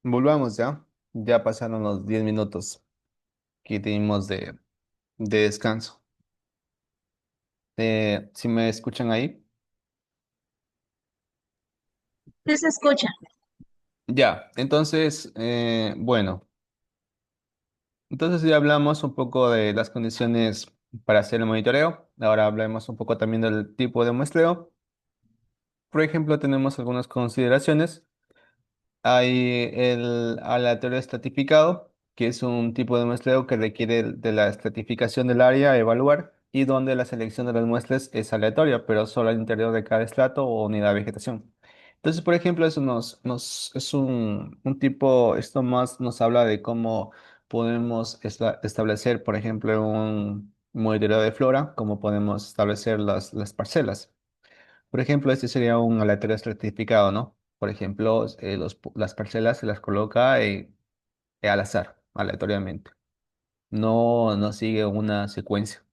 volvamos ya. Ya pasaron los 10 minutos que tuvimos de descanso. Si me escuchan ahí. Sí se escucha. Ya, entonces, bueno, entonces ya hablamos un poco de las condiciones para hacer el monitoreo. Ahora hablemos un poco también del tipo de muestreo. Por ejemplo, tenemos algunas consideraciones. Hay el aleatorio estratificado, que es un tipo de muestreo que requiere de la estratificación del área a evaluar y donde la selección de las muestras es aleatoria, pero solo al interior de cada estrato o unidad de vegetación. Entonces, por ejemplo, eso es un tipo, esto más nos habla de cómo podemos establecer, por ejemplo, un monitoreo de flora, cómo podemos establecer las parcelas. Por ejemplo, este sería un aleatorio estratificado, ¿no? Por ejemplo, las parcelas se las coloca al azar, aleatoriamente. No sigue una secuencia.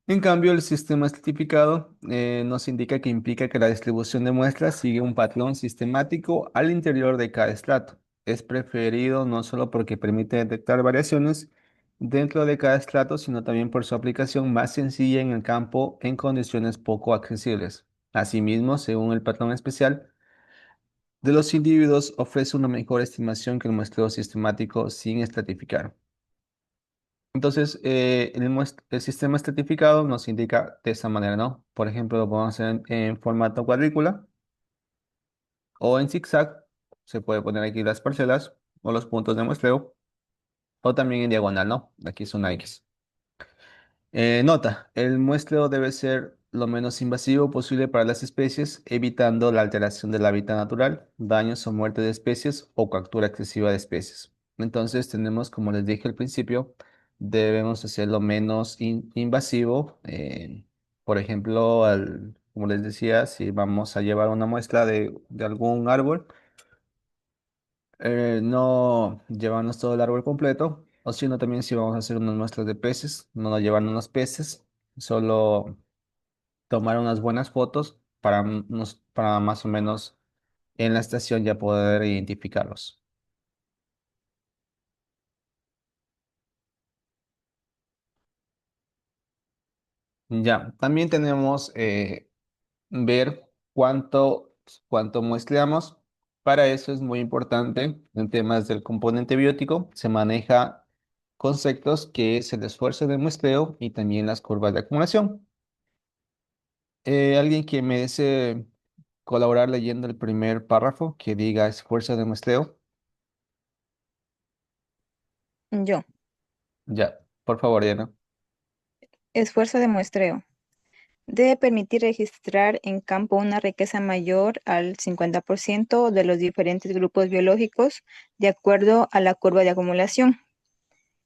En cambio, el sistema estratificado nos indica que implica que la distribución de muestras sigue un patrón sistemático al interior de cada estrato. Es preferido no solo porque permite detectar variaciones dentro de cada estrato, sino también por su aplicación más sencilla en el campo en condiciones poco accesibles. Asimismo, según el patrón especial de los individuos, ofrece una mejor estimación que el muestreo sistemático sin estratificar. Entonces, el sistema estratificado nos indica de esta manera, ¿no? Por ejemplo, lo podemos hacer en formato cuadrícula o en zigzag. Se puede poner aquí las parcelas o los puntos de muestreo o también en diagonal, ¿no? Aquí es una X. Nota, el muestreo debe ser lo menos invasivo posible para las especies, evitando la alteración del hábitat natural, daños o muerte de especies o captura excesiva de especies. Entonces tenemos, como les dije al principio, debemos hacer lo menos invasivo. Por ejemplo, como les decía, si vamos a llevar una muestra de algún árbol, no llevarnos todo el árbol completo, o si no, también si vamos a hacer unas muestras de peces, no llevarnos los peces, solo tomar unas buenas fotos para más o menos en la estación ya poder identificarlos. Ya, también tenemos ver cuánto muestreamos. Para eso es muy importante en temas del componente biótico, se maneja conceptos que es el esfuerzo de muestreo y también las curvas de acumulación. Alguien que me desee colaborar leyendo el primer párrafo que diga esfuerzo de muestreo. Yo, Ya, por favor, Diana. esfuerzo de muestreo. Debe permitir registrar en campo una riqueza mayor al 50% de los diferentes grupos biológicos de acuerdo a la curva de acumulación.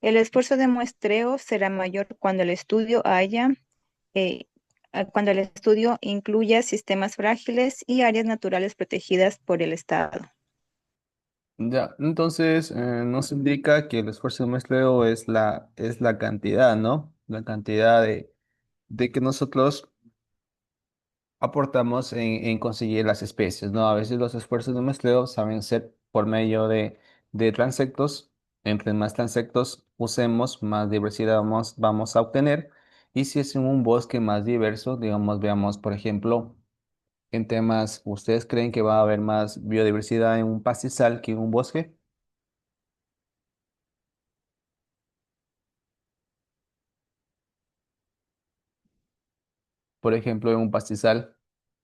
El esfuerzo de muestreo será mayor eh, cuando el estudio incluya sistemas frágiles y áreas naturales protegidas por el Estado. Ya, entonces nos indica que el esfuerzo de muestreo es la cantidad, ¿no? La cantidad de que nosotros aportamos en conseguir las especies, ¿no? A veces los esfuerzos de muestreo saben ser por medio de transectos. Entre más transectos usemos, más diversidad vamos a obtener. Y si es en un bosque más diverso, digamos, veamos, por ejemplo, en temas, ¿ustedes creen que va a haber más biodiversidad en un pastizal que en un bosque? Por ejemplo, en un pastizal,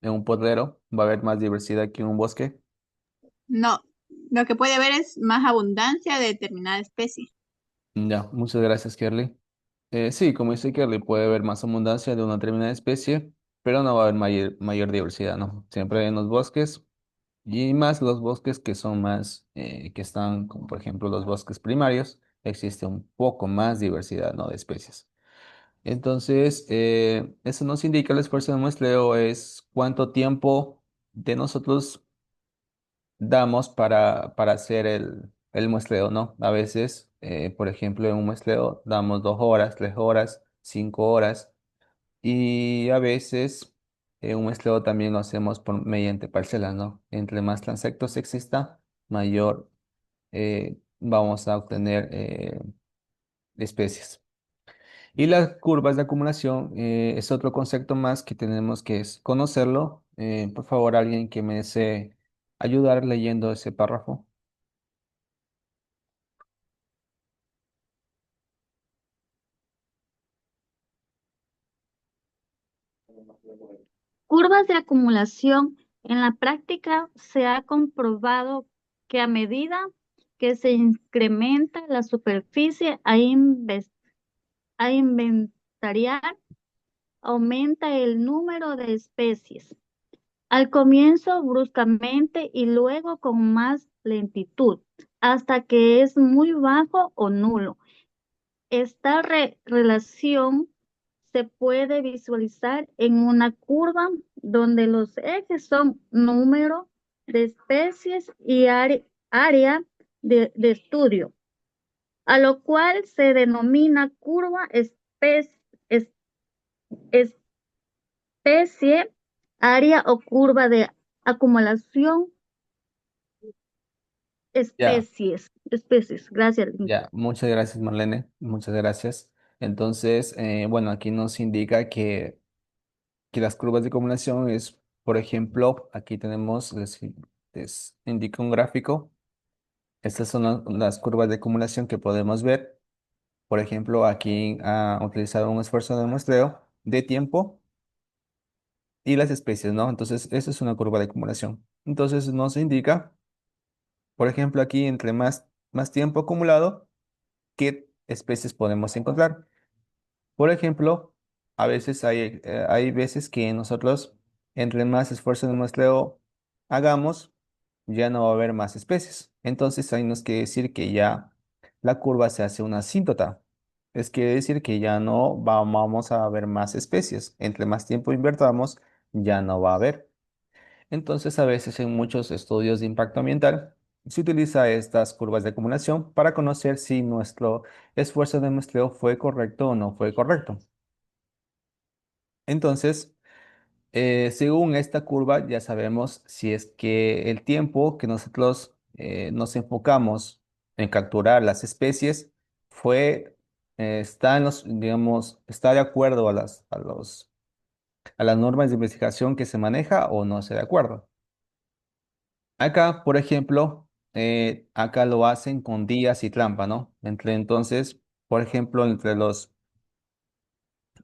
en un potrero, va a haber más diversidad que en un bosque. No, lo que puede haber es más abundancia de determinada especie. Ya, muchas gracias, Kerly. Sí, como dice Kerly, puede haber más abundancia de una determinada especie, pero no va a haber mayor diversidad, ¿no? Siempre en los bosques y más los bosques que son más, que están, como por ejemplo los bosques primarios, existe un poco más diversidad, ¿no? De especies. Entonces, eso nos indica el esfuerzo de muestreo es cuánto tiempo de nosotros damos para hacer el muestreo, ¿no? A veces, por ejemplo, en un muestreo damos 2 horas, 3 horas, 5 horas y a veces un muestreo también lo hacemos mediante parcelas, ¿no? Entre más transectos exista, mayor vamos a obtener especies. Y las curvas de acumulación es otro concepto más que tenemos que conocerlo. Por favor, alguien que me desee ayudar leyendo ese párrafo. Curvas de acumulación. En la práctica se ha comprobado que a medida que se incrementa la superficie a inventariar, aumenta el número de especies. Al comienzo bruscamente y luego con más lentitud, hasta que es muy bajo o nulo. Esta relación se puede visualizar en una curva donde los ejes son número de especies y área de estudio, a lo cual se denomina curva especie, área o curva de acumulación Ya, especies. Gracias. ya, muchas gracias, Marlene, muchas gracias. Entonces, bueno, aquí nos indica que las curvas de acumulación es, por ejemplo, aquí tenemos, les indica un gráfico. Estas son las curvas de acumulación que podemos ver. Por ejemplo, aquí ha utilizado un esfuerzo de muestreo de tiempo y las especies, ¿no? Entonces, esa es una curva de acumulación. Entonces, nos indica, por ejemplo, aquí entre más tiempo acumulado, qué especies podemos encontrar. Por ejemplo, a veces hay veces que nosotros, entre más esfuerzo de muestreo hagamos, ya no va a haber más especies. Entonces, hay nos que decir que ya la curva se hace una asíntota. Es quiere decir que ya no vamos a ver más especies. Entre más tiempo invertamos, ya no va a haber. Entonces, a veces en muchos estudios de impacto ambiental se utiliza estas curvas de acumulación para conocer si nuestro esfuerzo de muestreo fue correcto o no fue correcto. Entonces, según esta curva, ya sabemos si es que el tiempo que nosotros nos enfocamos en capturar las especies está en digamos, está de acuerdo a las normas de investigación que se maneja o no está de acuerdo. Acá, por ejemplo, acá lo hacen con días y trampa, ¿no? Entonces, por ejemplo, entre los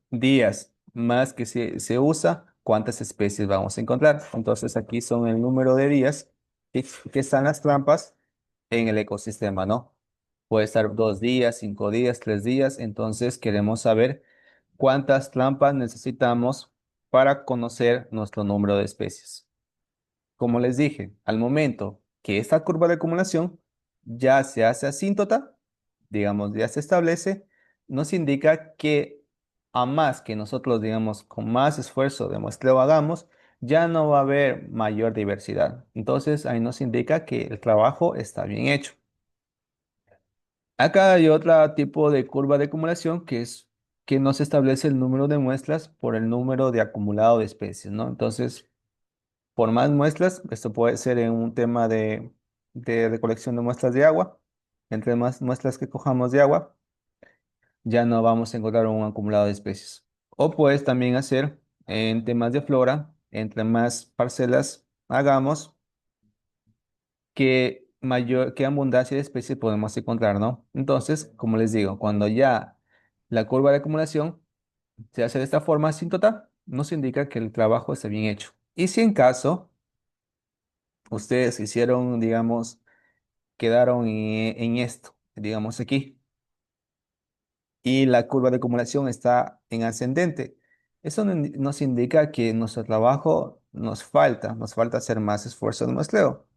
días más que se usa, ¿cuántas especies vamos a encontrar? Entonces, aquí son el número de días que están las trampas en el ecosistema, ¿no? Puede estar 2 días, 5 días, 3 días. Entonces, queremos saber cuántas trampas necesitamos para conocer nuestro número de especies. Como les dije, al momento que esta curva de acumulación ya se hace asíntota, digamos, ya se establece, nos indica que a más que nosotros, digamos, con más esfuerzo de muestreo hagamos, ya no va a haber mayor diversidad. Entonces, ahí nos indica que el trabajo está bien hecho. Acá hay otro tipo de curva de acumulación que es que no se establece el número de muestras por el número de acumulado de especies, ¿no? Entonces, por más muestras, esto puede ser en un tema de recolección de muestras de agua. Entre más muestras que cojamos de agua, ya no vamos a encontrar un acumulado de especies. O puedes también hacer en temas de flora, entre más parcelas hagamos, que abundancia de especies podemos encontrar, ¿no? Entonces, como les digo, cuando ya la curva de acumulación se hace de esta forma asíntota, nos indica que el trabajo está bien hecho. Y si en caso ustedes hicieron, digamos, quedaron en esto, digamos aquí, y la curva de acumulación está en ascendente. Eso nos indica que nuestro trabajo nos falta hacer más esfuerzo de muestreo,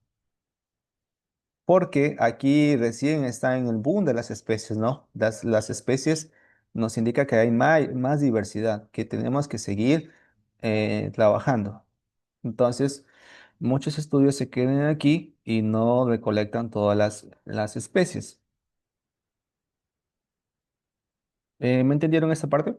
porque aquí recién está en el boom de las especies, ¿no? Las especies nos indica que hay más diversidad, que tenemos que seguir trabajando. Entonces, muchos estudios se quedan aquí y no recolectan todas las especies. ¿Me entendieron esta parte?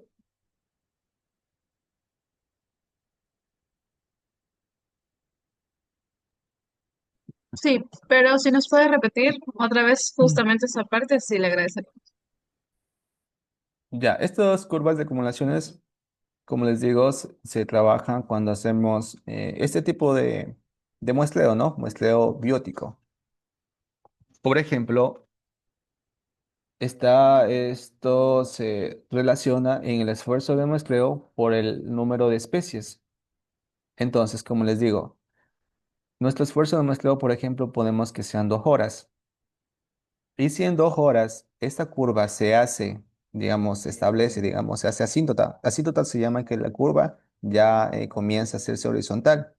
Sí, pero si nos puede repetir otra vez Mm. justamente esa parte, sí le agradecería. Ya, estas curvas de acumulaciones, como les digo, se trabajan cuando hacemos este tipo de muestreo, ¿no? Muestreo biótico. Por ejemplo, esto se relaciona en el esfuerzo de muestreo por el número de especies. Entonces, como les digo, nuestro esfuerzo de muestreo, por ejemplo, ponemos que sean 2 horas. Y si en 2 horas esta curva se hace, digamos, se establece, digamos, se hace asíntota. Asíntota se llama que la curva ya comienza a hacerse horizontal.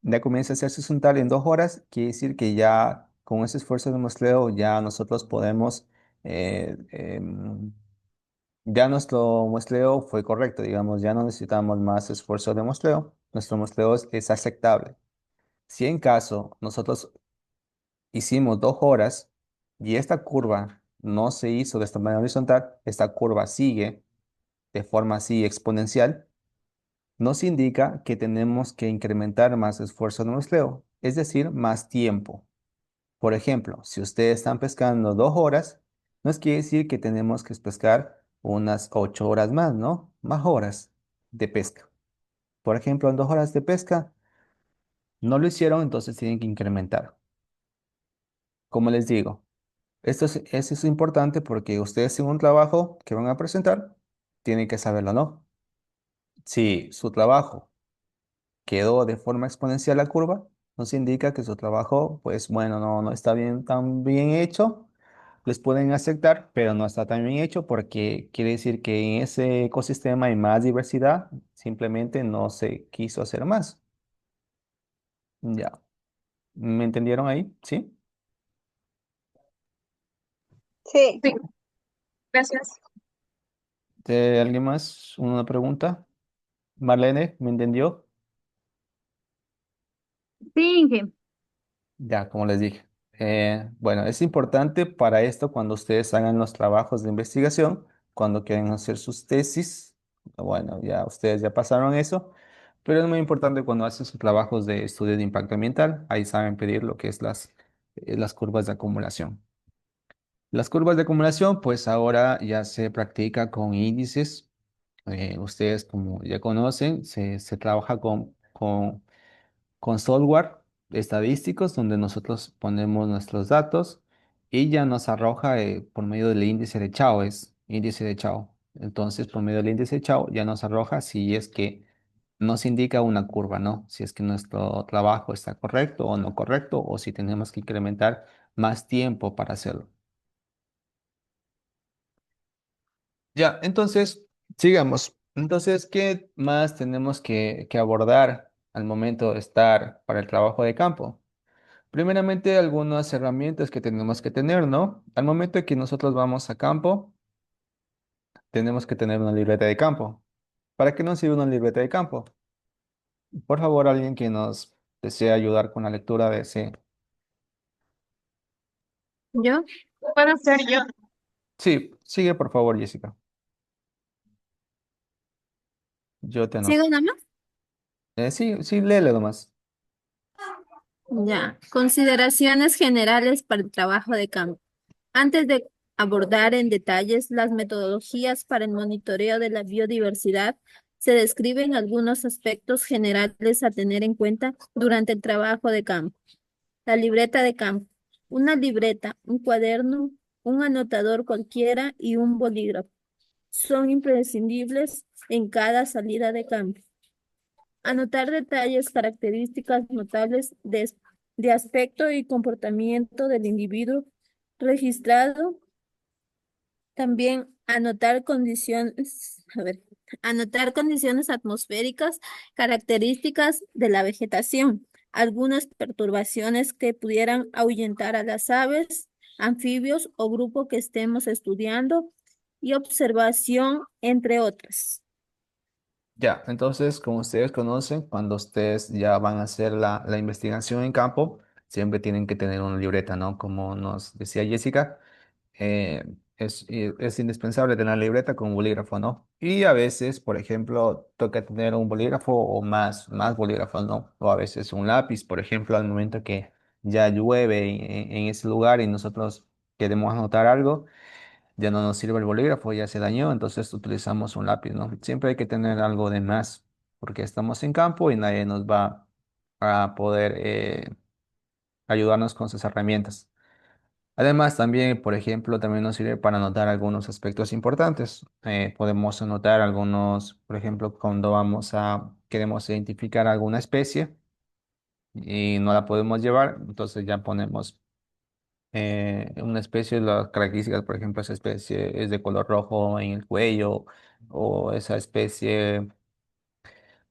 Ya comienza a hacerse horizontal en 2 horas, quiere decir que ya con ese esfuerzo de muestreo ya nosotros podemos, eh, em, ya nuestro muestreo fue correcto, digamos, ya no necesitamos más esfuerzo de muestreo. Nuestro muestreo es aceptable. Si en caso nosotros hicimos 2 horas y esta curva no se hizo de esta manera horizontal, esta curva sigue de forma así exponencial, nos indica que tenemos que incrementar más esfuerzo de muestreo, es decir, más tiempo. Por ejemplo, si ustedes están pescando 2 horas, nos quiere decir que tenemos que pescar unas 8 horas más, ¿no? Más horas de pesca. Por ejemplo, en 2 horas de pesca no lo hicieron, entonces tienen que incrementar. Como les digo, eso es importante porque ustedes en un trabajo que van a presentar, tienen que saberlo, ¿no? Si su trabajo quedó de forma exponencial la curva, nos indica que su trabajo, pues bueno, no está bien, tan bien hecho. Les pueden aceptar, pero no está tan bien hecho porque quiere decir que en ese ecosistema hay más diversidad, simplemente no se quiso hacer más. Ya, ¿me entendieron ahí? ¿Sí? Sí, Sí, gracias. ¿De alguien más? ¿Una pregunta? Marlene, ¿me entendió? Sí, Inge. Ya, como les dije. Bueno, es importante para esto cuando ustedes hagan los trabajos de investigación, cuando quieren hacer sus tesis. Bueno, ya ustedes ya pasaron eso, pero es muy importante cuando hacen sus trabajos de estudio de impacto ambiental. Ahí saben pedir lo que es las curvas de acumulación. Las curvas de acumulación, pues ahora ya se practica con índices. Ustedes, como ya conocen, se trabaja con software estadísticos donde nosotros ponemos nuestros datos y ya nos arroja por medio del índice de Chao, es índice de Chao. Entonces, por medio del índice de Chao ya nos arroja si es que nos indica una curva, ¿no? Si es que nuestro trabajo está correcto o no correcto o si tenemos que incrementar más tiempo para hacerlo. Ya, entonces, sigamos. Entonces, ¿qué más tenemos que abordar al momento de estar para el trabajo de campo? Primeramente, algunas herramientas que tenemos que tener, ¿no? Al momento de que nosotros vamos a campo, tenemos que tener una libreta de campo. ¿Para qué nos sirve una libreta de campo? Por favor, alguien que nos desee ayudar con la lectura de ese. ¿Yo? Puedo ser yo. Sí, sigue por favor, Jessica. Yo te anoto. ¿Sigo nada más? Sí, sí, léele nomás. Ya. Consideraciones generales para el trabajo de campo. Antes de abordar en detalles las metodologías para el monitoreo de la biodiversidad, se describen algunos aspectos generales a tener en cuenta durante el trabajo de campo. La libreta de campo. Una libreta, un cuaderno, un anotador cualquiera y un bolígrafo son imprescindibles en cada salida de campo. Anotar detalles, características notables de aspecto y comportamiento del individuo registrado. También anotar condiciones atmosféricas, características de la vegetación, algunas perturbaciones que pudieran ahuyentar a las aves, anfibios o grupo que estemos estudiando y observación, entre otras. Ya, entonces, como ustedes conocen, cuando ustedes ya van a hacer la investigación en campo, siempre tienen que tener una libreta, ¿no? Como nos decía Jessica, es indispensable tener la libreta con un bolígrafo, ¿no? Y a veces, por ejemplo, toca tener un bolígrafo o más bolígrafos, ¿no? O a veces un lápiz, por ejemplo, al momento que ya llueve en ese lugar y nosotros queremos anotar algo, ya no nos sirve el bolígrafo, ya se dañó, entonces utilizamos un lápiz, ¿no? Siempre hay que tener algo de más, porque estamos en campo y nadie nos va a poder ayudarnos con sus herramientas. Además, también, por ejemplo, también nos sirve para anotar algunos aspectos importantes. Podemos anotar algunos, por ejemplo, cuando queremos identificar alguna especie y no la podemos llevar, entonces ya ponemos una especie, las características, por ejemplo, esa especie es de color rojo en el cuello o esa especie,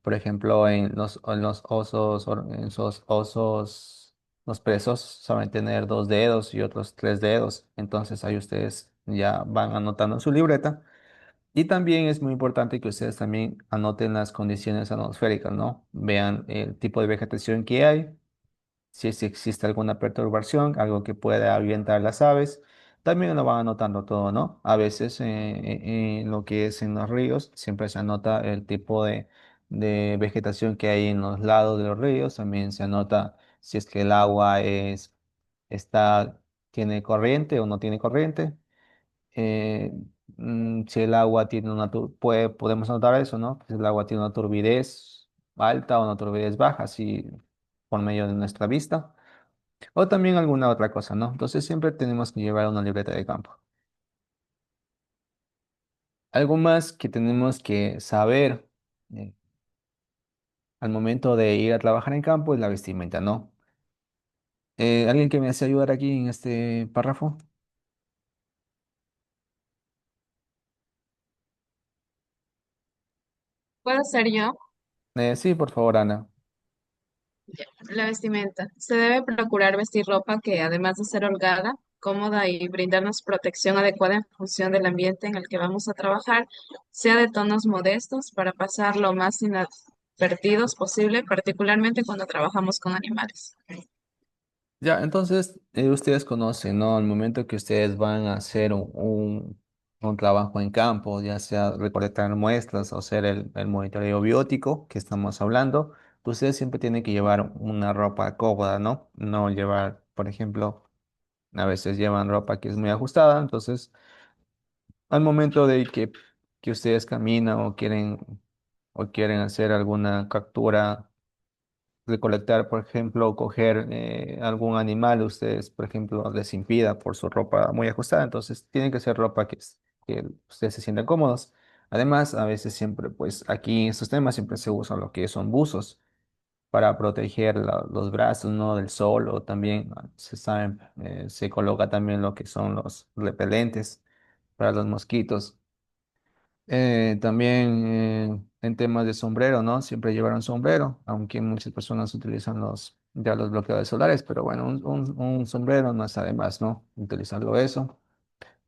por ejemplo, en los osos, en esos osos, los presos saben tener dos dedos y otros tres dedos, entonces ahí ustedes ya van anotando en su libreta. Y también es muy importante que ustedes también anoten las condiciones atmosféricas, ¿no? Vean el tipo de vegetación que hay, si existe alguna perturbación, algo que pueda ahuyentar las aves, también lo van anotando todo, ¿no? A veces en lo que es en los ríos, siempre se anota el tipo de vegetación que hay en los lados de los ríos, también se anota si es que el agua está, tiene corriente o no tiene corriente. eh, si el agua tiene podemos anotar eso, ¿no? Si el agua tiene una turbidez alta o una turbidez baja, así por medio de nuestra vista. O también alguna otra cosa, ¿no? Entonces siempre tenemos que llevar una libreta de campo. Algo más que tenemos que saber eh, al momento de ir a trabajar en campo es la vestimenta, ¿no? ¿Alguien que me hace ayudar aquí en este párrafo? ¿Puedo ser yo? Sí, por favor, Ana. La vestimenta. Se debe procurar vestir ropa que, además de ser holgada, cómoda y brindarnos protección adecuada en función del ambiente en el que vamos a trabajar, sea de tonos modestos para pasar lo más inadvertidos posible, particularmente cuando trabajamos con animales. Ya, entonces ustedes conocen, ¿no? Al momento que ustedes van a hacer un trabajo en campo, ya sea recolectar muestras o hacer el monitoreo biótico que estamos hablando, ustedes siempre tienen que llevar una ropa cómoda, ¿no? No llevar, por ejemplo, a veces llevan ropa que es muy ajustada, entonces al momento de que ustedes caminan o quieren hacer alguna captura recolectar, por ejemplo, o coger algún animal, ustedes, por ejemplo, les impida por su ropa muy ajustada, entonces tiene que ser ropa que ustedes se sientan cómodos. Además, a veces siempre, pues aquí en estos temas siempre se usan lo que son buzos para proteger los brazos, ¿no? Del sol o también, se saben, se coloca también lo que son los repelentes para los mosquitos. También en temas de sombrero, ¿no? Siempre llevar sombrero, aunque muchas personas utilizan ya los bloqueadores solares, pero bueno, un sombrero no está de más, ¿no? Utilizarlo eso.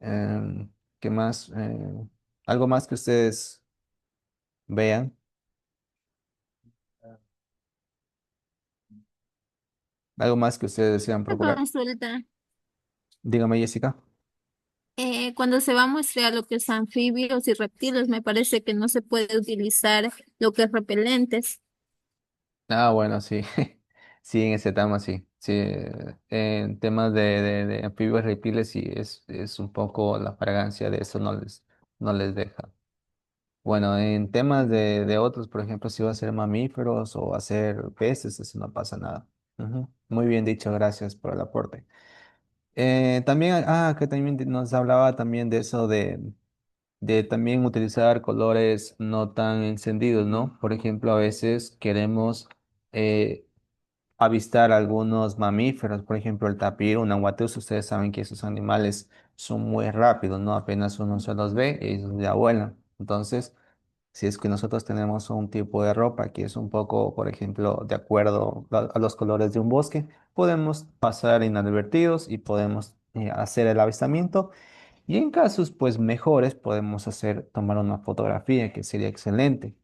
Em, ¿Qué más? Algo más que ustedes vean, algo más que ustedes desean Una procurar. consulta. Dígame, Jessica. Cuando se va a muestrear lo que es anfibios y reptiles, me parece que no se puede utilizar lo que es repelentes. Ah, bueno, sí, sí, en ese tema sí. Sí, en temas de anfibios y reptiles, sí, es un poco la fragancia de eso no les deja. Bueno, en temas de otros, por ejemplo, si va a ser mamíferos o va a ser peces, eso no pasa nada. Ujú. Muy bien dicho, gracias por el aporte. También, que también nos hablaba también de eso de también utilizar colores no tan encendidos, ¿no? Por ejemplo, a veces queremos eh, avistar algunos mamíferos, por ejemplo, el tapir, un aguatuz, ustedes saben que esos animales son muy rápidos, ¿no? Apenas uno se los ve, ellos ya vuelan. Entonces, si es que nosotros tenemos un tipo de ropa que es un poco, por ejemplo, de acuerdo a los colores de un bosque, podemos pasar inadvertidos y podemos hacer el avistamiento. Y en casos, pues, mejores, podemos tomar una fotografía, que sería excelente.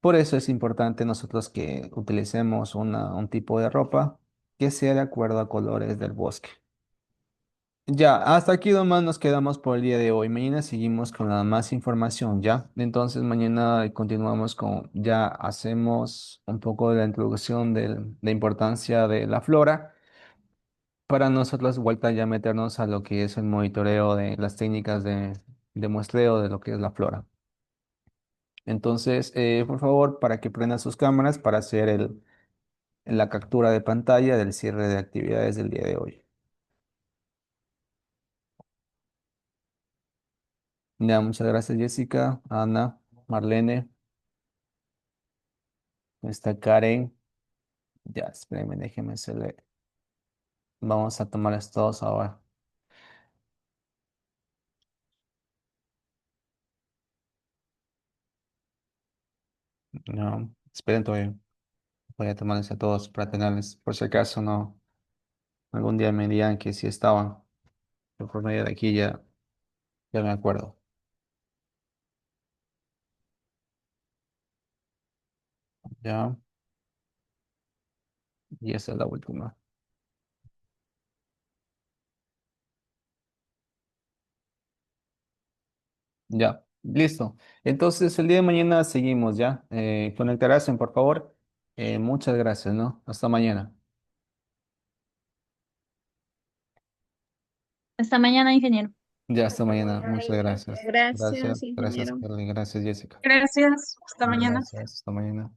Por eso es importante nosotros que utilicemos un tipo de ropa que sea de acuerdo a colores del bosque. Ya, hasta aquí nomás nos quedamos por el día de hoy. Mañana seguimos con la más información, ¿ya? Entonces mañana continuamos ya hacemos un poco de la introducción de la importancia de la flora. para nosotros vuelta ya meternos a lo que es el monitoreo de las técnicas de muestreo de lo que es la flora. Entonces, por favor, para que prendan sus cámaras para hacer la captura de pantalla del cierre de actividades del día de hoy. Ya, muchas gracias, Jessica, Ana, Marlene, está Karen. Ya, espérenme, déjenme hacerle. Vamos a tomar estos ahora. No, esperen todavía. Voy a tomarles a todos para tenerles, por si acaso no, algún día me digan que sí estaban. Yo por medio de aquí ya me acuerdo. Ya, y esa es la última. Ya, listo. Entonces, el día de mañana seguimos, ¿ya? Conectarás, por favor. Muchas gracias, ¿no? Hasta mañana. Hasta mañana, ingeniero. Ya, hasta mañana. Muchas gracias. Gracias, Gracias, gracias, ingeniero. Carly. Gracias, Jessica. Gracias. Hasta mañana. Gracias, hasta mañana.